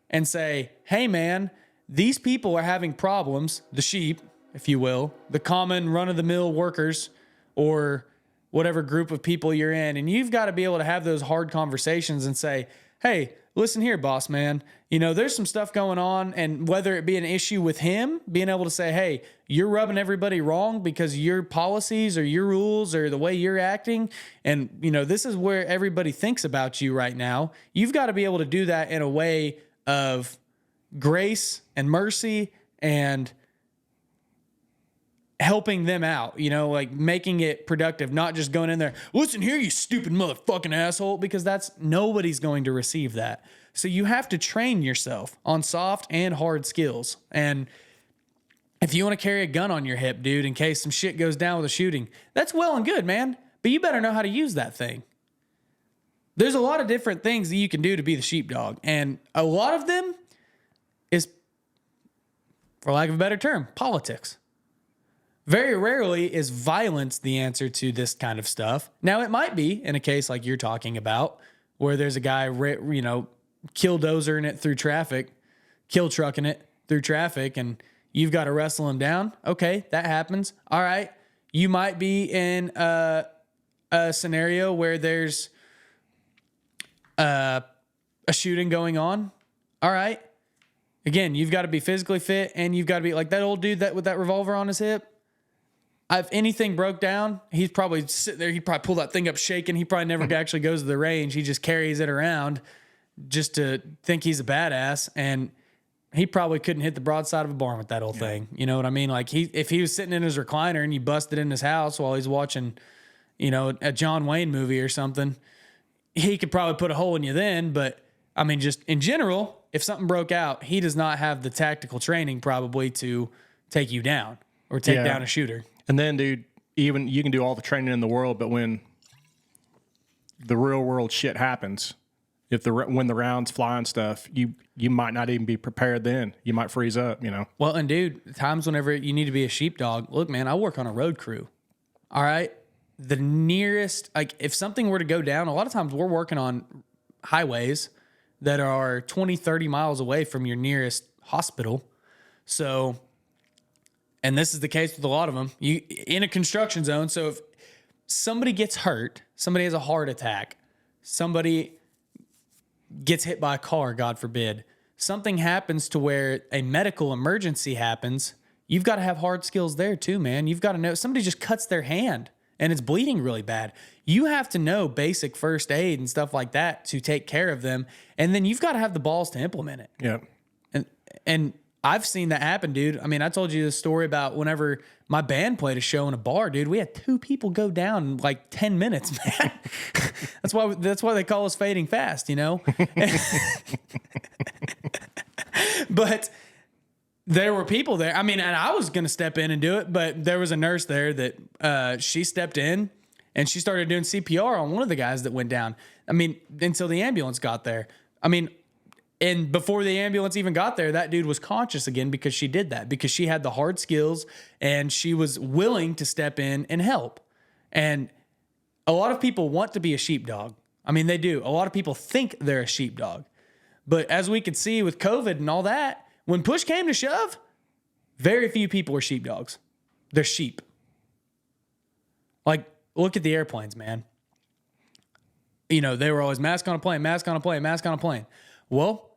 and say, hey man, these people are having problems, the sheep, if you will, the common run-of-the-mill workers or whatever group of people you're in. And you've got to be able to have those hard conversations and say, hey, listen here, boss man, there's some stuff going on. And whether it be an issue with him, being able to say, hey, you're rubbing everybody wrong because your policies or your rules or the way you're acting. And, this is where everybody thinks about you right now. You've got to be able to do that in a way of grace and mercy and helping them out, you know, like making it productive, not just going in there, listen here, you stupid motherfucking asshole, because nobody's going to receive that. So you have to train yourself on soft and hard skills. And if you want to carry a gun on your hip, dude, in case some shit goes down with a shooting, that's well and good, man. But you better know how to use that thing. There's a lot of different things that you can do to be the sheepdog. And a lot of them is, for lack of a better term, politics. Very rarely is violence the answer to this kind of stuff. Now, it might be in a case like you're talking about, where there's a guy, you know, killdozering it through traffic, kill trucking it through traffic, and you've got to wrestle him down. Okay, that happens. All right. You might be in a scenario where there's a shooting going on. All right. Again, you've got to be physically fit, and you've got to be like that old dude with that revolver on his hip. If anything broke down, he's probably sitting there. He'd probably pull that thing up shaking. He probably never actually goes to the range. He just carries it around just to think he's a badass. And he probably couldn't hit the broadside of a barn with that old thing. You know what I mean? Like if he was sitting in his recliner and you busted in his house while he's watching, you know, a John Wayne movie or something, he could probably put a hole in you then. But I mean, just in general, if something broke out, he does not have the tactical training probably to take you down or take down a shooter. And then, dude, even you can do all the training in the world, but when the real world shit happens, when the rounds fly and stuff, you might not even be prepared then. You might freeze up, you know. Well, and dude, times whenever you need to be a sheepdog, look, man, I work on a road crew. All right. The nearest, like if something were to go down, a lot of times we're working on highways that are 20, 30 miles away from your nearest hospital. So, and this is the case with a lot of them, you in a construction zone. So if somebody gets hurt, somebody has a heart attack, somebody gets hit by a car, God forbid, something happens to where a medical emergency happens, you've got to have hard skills there too, man. You've got to know somebody just cuts their hand and it's bleeding really bad. You have to know basic first aid and stuff like that to take care of them. And then you've got to have the balls to implement it. Yeah. And I've seen that happen, dude. I mean, I told you this story about whenever my band played a show in a bar, dude. We had 2 people go down in like 10 minutes, man. That's why they call us fading fast, you know? But there were people there. I mean, and I was going to step in and do it, but there was a nurse there that she stepped in and she started doing CPR on one of the guys that went down. I mean, until the ambulance got there. I mean, and before the ambulance even got there, that dude was conscious again because she did that, because she had the hard skills and she was willing to step in and help. And a lot of people want to be a sheepdog. I mean, they do. A lot of people think they're a sheepdog. But as we could see with COVID and all that, when push came to shove, very few people are sheepdogs. They're sheep. Like, look at the airplanes, man. You know, they were always mask on a plane, mask on a plane, mask on a plane. Well,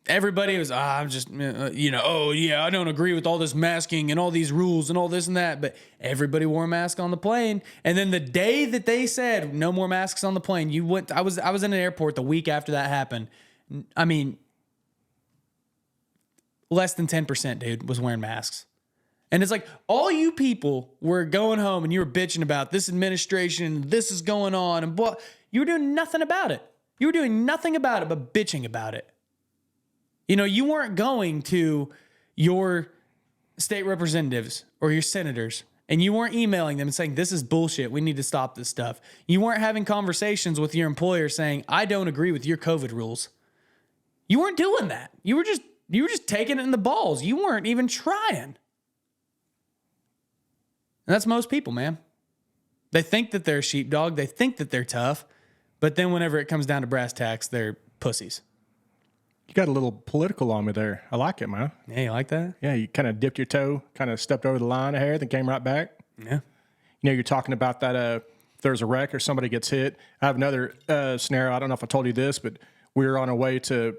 everybody was, I'm just, you know, oh, yeah, I don't agree with all this masking and all these rules and all this and that. But everybody wore a mask on the plane. And then the day that they said no more masks on the plane, I was in an airport the week after that happened. I mean, less than 10%, dude, was wearing masks. And it's like, all you people were going home and you were bitching about this administration, this is going on, and you were doing nothing about it. You were doing nothing about it but bitching about it. You know, you weren't going to your state representatives or your senators and you weren't emailing them and saying, this is bullshit, we need to stop this stuff. You weren't having conversations with your employer saying, I don't agree with your COVID rules. You weren't doing that. You were just taking it in the balls. You weren't even trying. And that's most people, man. They think that they're a sheepdog. They think that they're tough. But then whenever it comes down to brass tacks, they're pussies. You got a little political on me there. I like it, man. Yeah, you like that? Yeah, you kind of dipped your toe, kind of stepped over the line of hair, then came right back. Yeah. You know, you're talking about that if there's a wreck or somebody gets hit. I have another scenario. I don't know if I told you this, but we were on our way to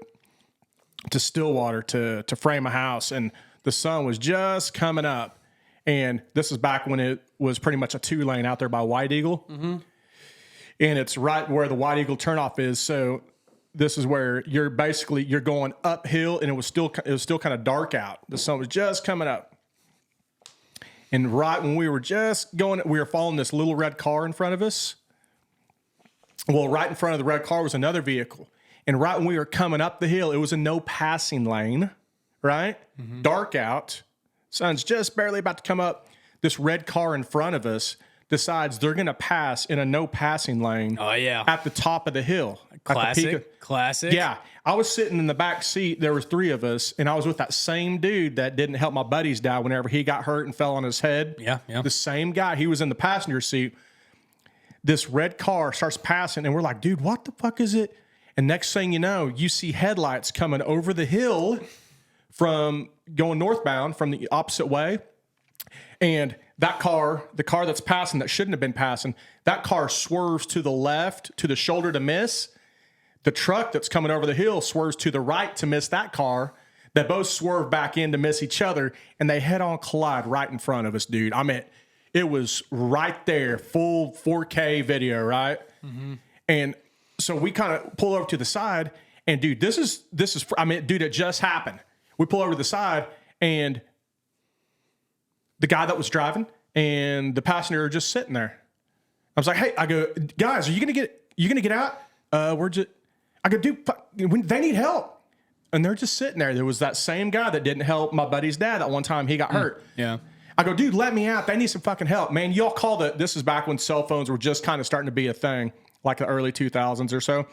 Stillwater to frame a house, and the sun was just coming up. And this is back when it was pretty much a 2-lane out there by White Eagle. Mm-hmm. And it's right where the White Eagle turnoff is. So this is where you're going uphill, and it was still kind of dark out. The sun was just coming up. And right when we were just going, we were following this little red car in front of us. Well, right in front of the red car was another vehicle. And right when we were coming up the hill, it was a no passing lane, right? Dark out. Sun's just barely about to come up. This red car in front of us decides they're going to pass in a no passing lane. Oh, yeah. At the top of the hill. Classic. Yeah. I was sitting in the back seat. There was 3 of us, and I was with that same dude that didn't help my buddies die whenever he got hurt and fell on his head. Yeah. The same guy. He was in the passenger seat. This red car starts passing, and we're like, dude, what the fuck is it? And next thing you know, you see headlights coming over the hill from going northbound from the opposite way. And that car, the car that's passing that shouldn't have been passing, that car swerves to the left, to the shoulder to miss. The truck that's coming over the hill swerves to the right to miss that car. They both swerve back in to miss each other, and they head-on collide right in front of us, dude. I mean, it was right there, full 4K video, right? And so we kind of pull over to the side, and dude, this is, I mean, dude, it just happened. We pull over to the side, and the guy that was driving and the passenger are just sitting there. I was like, hey, I go, guys, are you gonna get out? I go, dude, they need help. And they're just sitting there. There was that same guy that didn't help my buddy's dad that one time he got hurt. Yeah. I go, dude, let me out. They need some fucking help. Man, y'all call this is back when cell phones were just kind of starting to be a thing, like the early 2000s or so.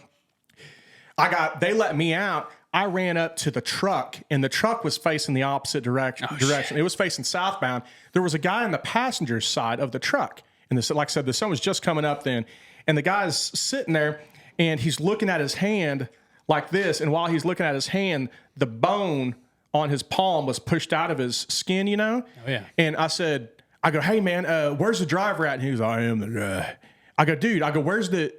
They let me out. I ran up to the truck, and the truck was facing the opposite direction. Shit. It was facing southbound. There was a guy on the passenger side of the truck. And like I said, the sun was just coming up then. And the guy's sitting there, and he's looking at his hand like this. And while he's looking at his hand, the bone on his palm was pushed out of his skin, you know? Oh, yeah. And I go, hey, man, where's the driver at? And he goes, I am the driver. I go, dude, where's the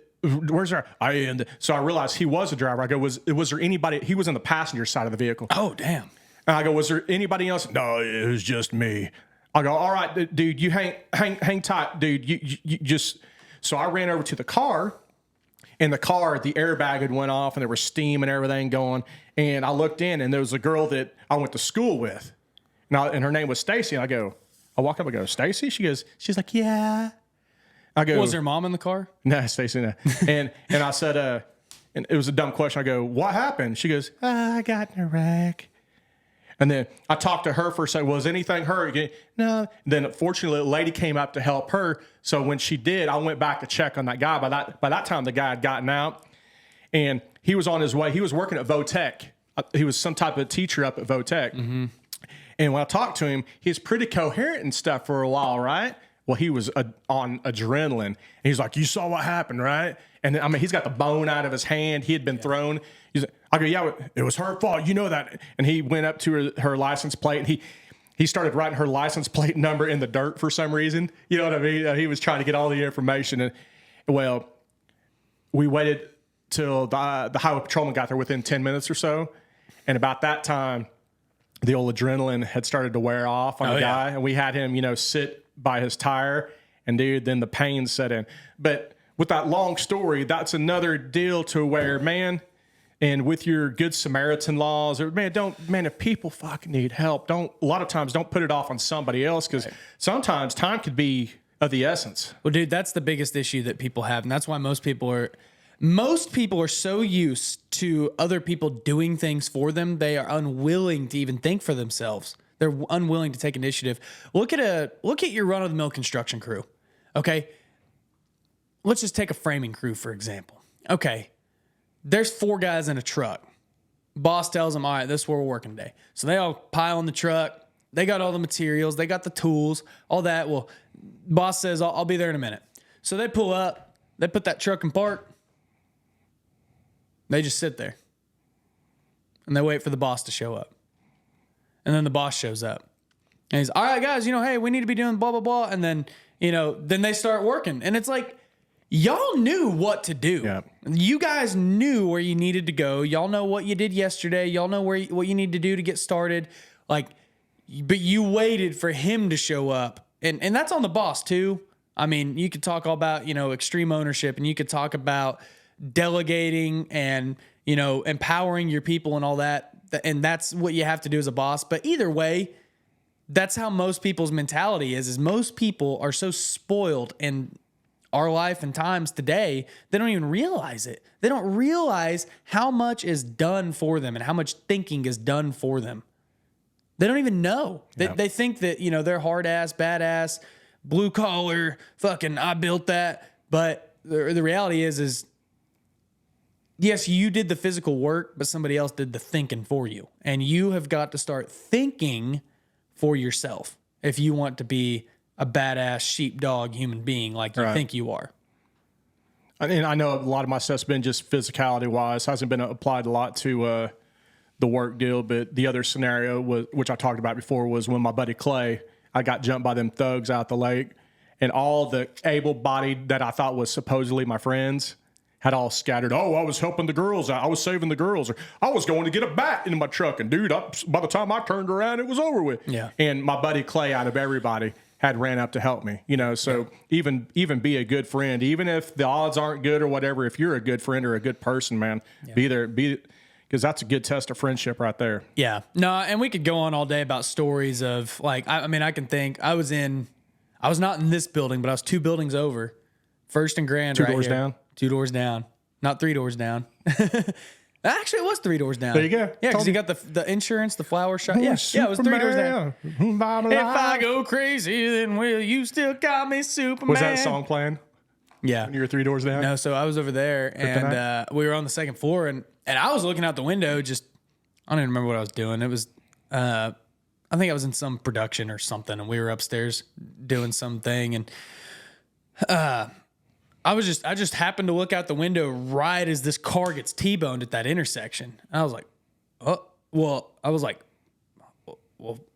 I am. So I realized he was a driver. I go, was there anybody? He was on the passenger side of the vehicle. Oh, damn. And I go, was there anybody else? No, it was just me. I go, all right, dude, you hang tight, dude. You just. So I ran over to the car. In the car, the airbag had went off, and there was steam and everything going. And I looked in, and there was a girl that I went to school with, and her name was Stacy. And I walk up, I go, Stacy? She's like, yeah. I go, Was her mom in the car? No, Stacy, no. And I said, and it was a dumb question. I go, what happened? She goes, I got in a wreck. And then I talked to her for a second. Was anything hurt? No. And then fortunately, a lady came up to help her. So when she did, I went back to check on that guy. By that time, the guy had gotten out, and he was on his way. He was working at Votech. He was some type of teacher up at Votech. Mm-hmm. And when I talked to him, he was pretty coherent and stuff for a while, right? Well, he was on adrenaline. And he's like, you saw what happened, right? And I mean, he's got the bone out of his hand. He had been thrown. I go, yeah, it was her fault. You know that. And he went up to her license plate, and he started writing her license plate number in the dirt for some reason. You know what I mean? He was trying to get all the information. And well, we waited till the highway patrolman got there within 10 minutes or so. And about that time, the old adrenaline had started to wear off on the guy. And we had him, sit by his tire. And dude, then the pain set in. But with that long story, that's another deal to where, man, and with your Good Samaritan laws, if people fucking need help, a lot of times don't put it off on somebody else, because sometimes time could be of the essence. Well, dude, that's the biggest issue that people have. And that's why most people are so used to other people doing things for them, they are unwilling to even think for themselves. They're unwilling to take initiative. Look at your run-of-the-mill construction crew. Okay, let's just take a framing crew, for example. Okay, there's 4 guys in a truck. Boss tells them, all right, this is where we're working today. So they all pile in the truck. They got all the materials. They got the tools, all that. Well, boss says, I'll be there in a minute. So they pull up. They put that truck in park. They just sit there. And they wait for the boss to show up. And then the boss shows up. And he's, all right, guys, hey, we need to be doing blah, blah, blah. And then, then they start working. And it's like, y'all knew what to do. Yeah. You guys knew where you needed to go. Y'all know what you did yesterday. Y'all know what you need to do to get started. But you waited for him to show up. And that's on the boss too. I mean, you could talk all about, extreme ownership, and you could talk about delegating and, empowering your people and all that. And that's what you have to do as a boss. But either way, that's how most people's mentality is most people are so spoiled in our life and times today, they don't even realize it. They don't realize how much is done for them and how much thinking is done for them. They don't even know. They think that, you know, they're hard ass, badass, blue collar, fucking, I built that. But the reality is yes, you did the physical work, but somebody else did the thinking for you. And you have got to start thinking for yourself if you want to be a badass sheepdog human being like you think you are. And I know a lot of my stuff's been just physicality wise, hasn't been applied a lot to the work deal. But the other scenario was, which I talked about before, was when my buddy Clay, I got jumped by them thugs out the lake, and all the able-bodied that I thought was supposedly my friends had all scattered. Oh, I was helping the girls out. I was saving the girls. Or I was going to get a bat in my truck. And dude, by the time I turned around, it was over with. Yeah. And my buddy Clay, out of everybody, had ran up to help me, you know. So even be a good friend, even if the odds aren't good or whatever. If you're a good friend or a good person, man, be there, because that's a good test of friendship right there. Yeah, no, and we could go on all day about stories of like, I mean, I can think I was not in this building, but I was 2 buildings over, First and Grand, Two right doors here. down? 2 doors down, not 3 doors down. Actually, it was 3 doors down. There you go. Yeah, because you got the insurance, the flower shop. Yeah, it was 3 doors down. If I go crazy, then will you still call me Superman? Was that song playing? Yeah. When you were 3 doors down? No, so I was over there, and we were on the second floor, and I was looking out the window. Just, I don't even remember what I was doing. It was, I think I was in some production or something, and we were upstairs doing something, and I just happened to look out the window right as this car gets T-boned at that intersection. I was like, oh, well,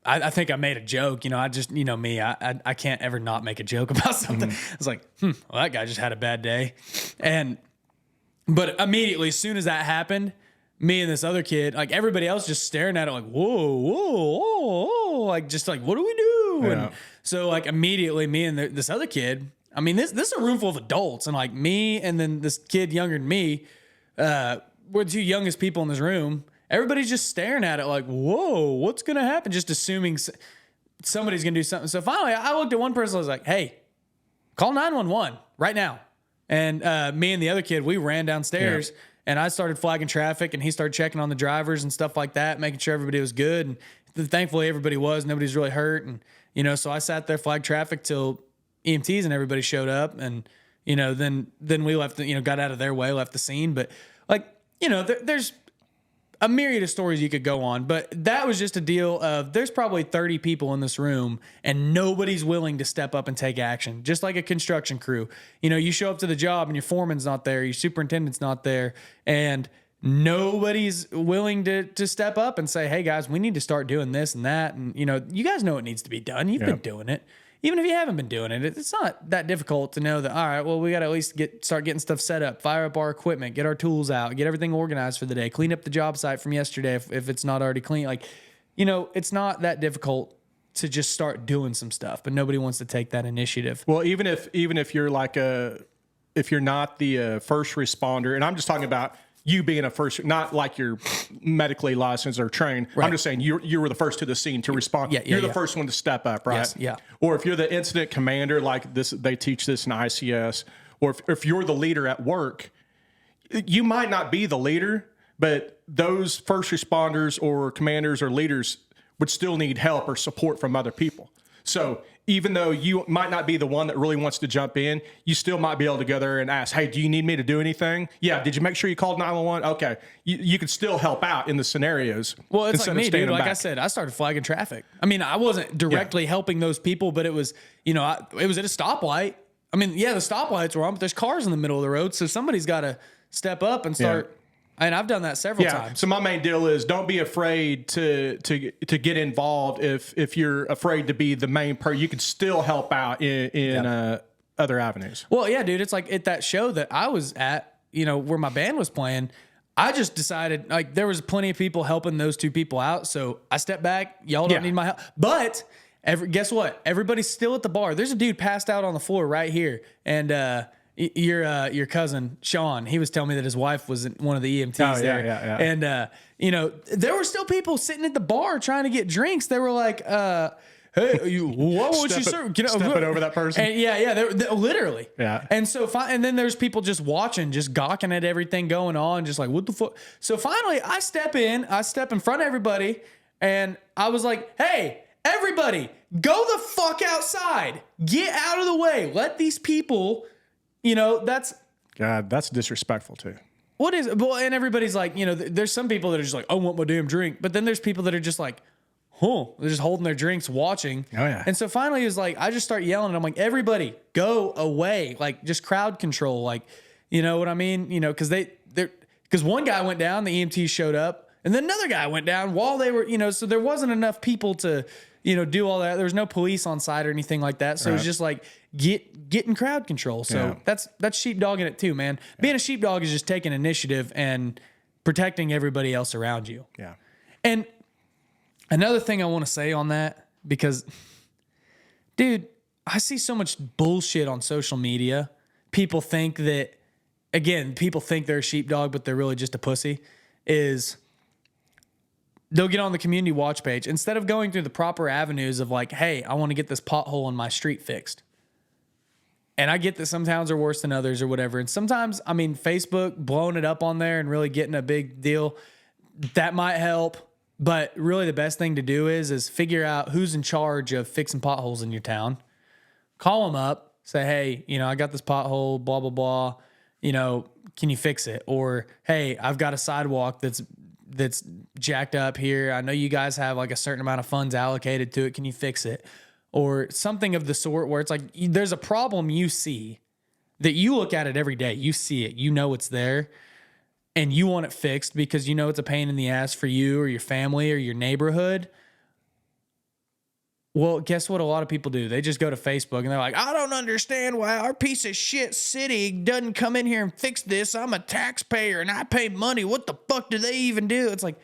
I think I made a joke. You know, I just, you know me, I can't ever not make a joke about something. I was like, well, that guy just had a bad day. But immediately, as soon as that happened, me and this other kid, like everybody else just staring at it like, whoa, whoa, whoa, whoa. Like, just like, what do we do? Yeah. And so like immediately me and this other kid, I mean, this is a room full of adults, and like me and then this kid younger than me, we're the 2 youngest people in this room. Everybody's just staring at it like, whoa, what's going to happen? Just assuming somebody's going to do something. So finally, I looked at one person. I was like, hey, call 911 right now. And me and the other kid, we ran downstairs, and I started flagging traffic, and he started checking on the drivers and stuff like that, making sure everybody was good. And thankfully, everybody was. Nobody's really hurt. And, you know, so I sat there, flagged traffic till EMTs and everybody showed up. And, you know, then we left, you know, got out of their way, left the scene. But, like, you know, there's a myriad of stories you could go on, but that was just a deal of there's probably 30 people in this room and nobody's willing to step up and take action. Just like a construction crew. You know, you show up to the job and your foreman's not there, your superintendent's not there, and nobody's willing to step up and say, hey guys, we need to start doing this and that. And, you know, you guys know what needs to be done. You've been doing it. Even if you haven't been doing it, it's not that difficult to know that, all right, well, we got to at least start getting stuff set up, fire up our equipment, get our tools out, get everything organized for the day, clean up the job site from yesterday if it's not already clean. Like, you know, it's not that difficult to just start doing some stuff, but nobody wants to take that initiative. Well, even if you're like if you're not the first responder, and I'm just talking about you being a first, not like you're medically licensed or trained. Right. I'm just saying you were the first to the scene to respond. You're the first one to step up, right? Yes, yeah. Or if you're the incident commander, like this, they teach this in ICS. Or if you're the leader at work, you might not be the leader, but those first responders or commanders or leaders would still need help or support from other people. So even though you might not be the one that really wants to jump in, you still might be able to go there and ask, hey, do you need me to do anything? Yeah. Did you make sure you called 911? Okay. You could still help out in the scenarios. Well, it's like me, dude. Like I said, I started flagging traffic. I mean, I wasn't directly helping those people, but it was, you know, it was at a stoplight. I mean, yeah, the stoplights were on, but there's cars in the middle of the road. So somebody's got to step up and start. Yeah. And I've done that several times. So my main deal is don't be afraid to get involved. If you're afraid to be the main person, you can still help out in other avenues. Well, yeah, dude. It's like at that show that I was at, you know, where my band was playing, I just decided like there was plenty of people helping those 2 people out. So I stepped back. Y'all don't need my help. But guess what? Everybody's still at the bar. There's a dude passed out on the floor right here. And, your cousin Sean, he was telling me that his wife was one of the EMTs there. Yeah. And you know, there were still people sitting at the bar trying to get drinks. They were like, hey, what would you serve? Stepping over that person. And they're literally. Yeah. And so, and then there's people just watching, just gawking at everything going on, just like, what the fuck? So finally, I step in front of everybody, and I was like, hey, everybody, go the fuck outside. Get out of the way. Let these people, that's disrespectful too. What is, well, and everybody's like, there's some people that are just like, I want my damn drink. But then there's people that are just like, they're just holding their drinks, watching. Oh, yeah. And so finally it was like, I just start yelling and I'm like, everybody go away. Like just crowd control. Like, you know what I mean? Cause because one guy went down, the EMT showed up, and then another guy went down while they were, so there wasn't enough people to, do all that. There was no police on site or anything like that. So it was just like, get in crowd control. So that's sheepdogging it too, man. Being a sheepdog is just taking initiative and protecting everybody else around you. Yeah. And another thing I want to say on that, because, dude, I see so much bullshit on social media. People think they're a sheepdog, but they're really just a pussy. They'll get on the community watch page instead of going through the proper avenues of like, hey, I want to get this pothole on my street fixed. And I get that some towns are worse than others or whatever. And sometimes, Facebook blowing it up on there and really getting a big deal, that might help. But really the best thing to do is figure out who's in charge of fixing potholes in your town. Call them up, say, hey, I got this pothole, blah, blah, blah. Can you fix it? Or, hey, I've got a sidewalk that's jacked up here. I know you guys have like a certain amount of funds allocated to it. Can you fix it? Or something of the sort where it's like, there's a problem you see that you look at it every day. You see it, it's there, and you want it fixed because it's a pain in the ass for you or your family or your neighborhood. Well, guess what a lot of people do? They just go to Facebook and they're like, I don't understand why our piece of shit city doesn't come in here and fix this. I'm a taxpayer and I pay money. What the fuck do they even do? It's like,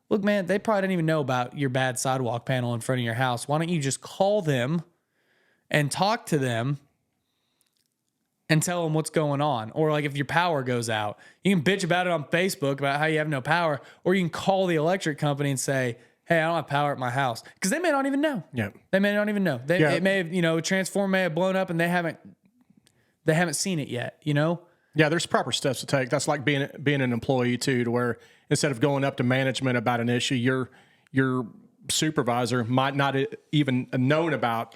look, man, they probably didn't even know about your bad sidewalk panel in front of your house. Why don't you just call them and talk to them and tell them what's going on? Or like if your power goes out, you can bitch about it on Facebook about how you have no power, or you can call the electric company and say, hey, I don't have power at my house. Because they may not even know. Yeah. They may not even know. It may have, a transformer may have blown up and they haven't seen it yet, Yeah, there's proper steps to take. That's like being an employee too, to where instead of going up to management about an issue, your supervisor might not even known about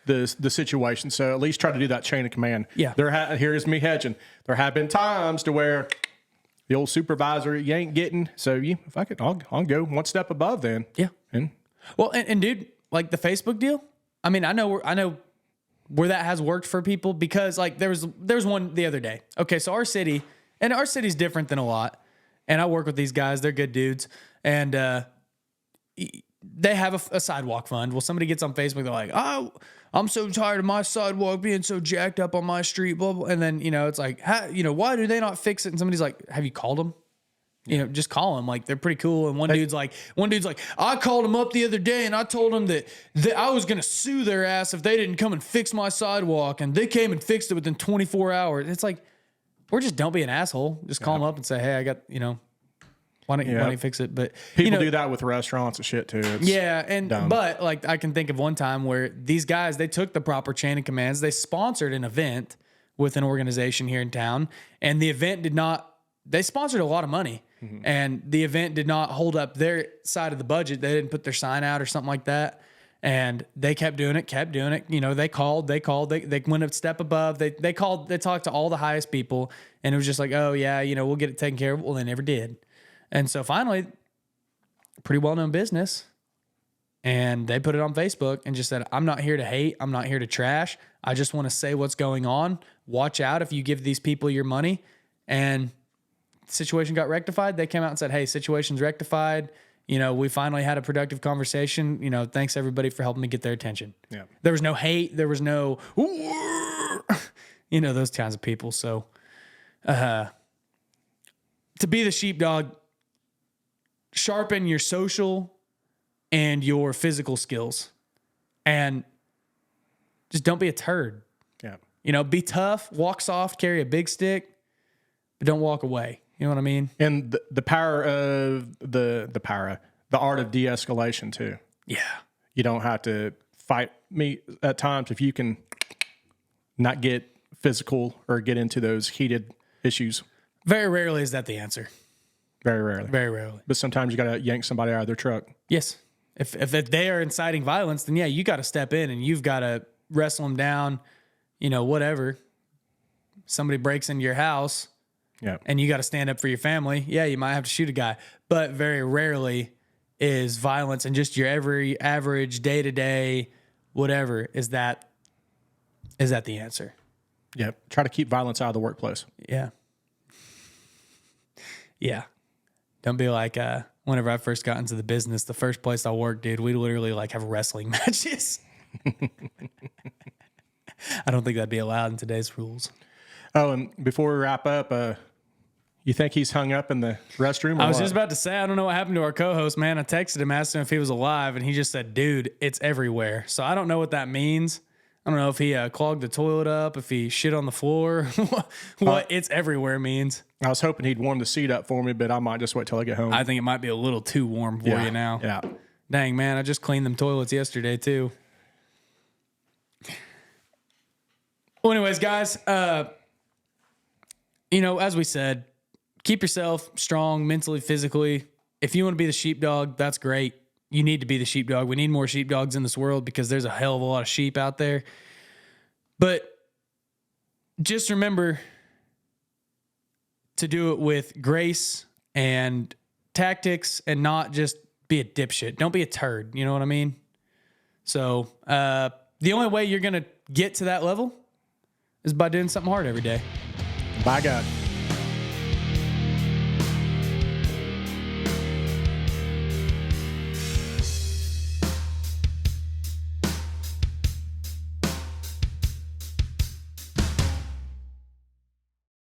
the situation. So at least try to do that chain of command. Yeah. Here's me hedging. There have been times to where the old supervisor you ain't getting. So I'll go one step above then. Yeah. And dude, like the Facebook deal. I know where that has worked for people, because like there was one the other day. Okay, so our city's different than a lot, and I work with these guys. They're good dudes, and they have a sidewalk fund. Well, somebody gets on Facebook, they're like, oh, I'm so tired of my sidewalk being so jacked up on my street, blah, blah. And then, it's like, why do they not fix it? And somebody's like, have you called them? Just call them. Like, they're pretty cool. And one dude's like, I called them up the other day and I told them that I was going to sue their ass if they didn't come and fix my sidewalk. And they came and fixed it within 24 hours. It's like, or just don't be an asshole. Just call them up and say, hey, I got, why don't you fix it? But people do that with restaurants and shit too. It's dumb. But like I can think of one time where these guys, they took the proper chain of commands. They sponsored an event with an organization here in town, and the event they sponsored a lot of money, and the event did not hold up their side of the budget. They didn't put their sign out or something like that. And they kept doing it. They called, they went a step above. They talked to all the highest people, and it was just like, oh yeah, we'll get it taken care of. Well, they never did. And so finally, pretty well-known business, and they put it on Facebook and just said, I'm not here to hate. I'm not here to trash. I just want to say what's going on. Watch out if you give these people your money. And the situation got rectified. They came out and said, hey, situation's rectified. We finally had a productive conversation. Thanks everybody for helping me get their attention. Yeah. There was no hate. There was no, those kinds of people. So, to be the sheepdog, sharpen your social and your physical skills, and just don't be a turd. Yeah. Be tough, walk soft, carry a big stick, but don't walk away. You know what I mean? And the power of the art of de-escalation too. Yeah. You don't have to fight me at times if you can not get physical or get into those heated issues. Very rarely is that the answer. Very rarely. Very rarely. But sometimes you got to yank somebody out of their truck. Yes. If they are inciting violence, then yeah, you got to step in and you've got to wrestle them down, whatever. Somebody breaks into your house and you got to stand up for your family. Yeah, you might have to shoot a guy. But very rarely is violence and just your every average day-to-day whatever is that the answer. Yeah. Try to keep violence out of the workplace. Yeah. Yeah. Don't be like, whenever I first got into the business, the first place I worked, dude, we literally like have wrestling matches. I don't think that'd be allowed in today's rules. Oh, and before we wrap up, you think he's hung up in the restroom? I was just about to say, I don't know what happened to our co-host, man. I texted him, asked him if he was alive, and he just said, dude, it's everywhere. So I don't know what that means. I don't know if he clogged the toilet up, if he shit on the floor, what it's everywhere means. I was hoping he'd warm the seat up for me, but I might just wait till I get home. I think it might be a little too warm for you now. Yeah. Dang, man, I just cleaned them toilets yesterday, too. Well, anyways, guys, as we said, keep yourself strong mentally, physically. If you want to be the sheepdog, that's great. You need to be the sheepdog. We need more sheepdogs in this world because there's a hell of a lot of sheep out there. But just remember to do it with grace and tactics and not just be a dipshit. Don't be a turd. You know what I mean? So the only way you're going to get to that level is by doing something hard every day. Bye, God.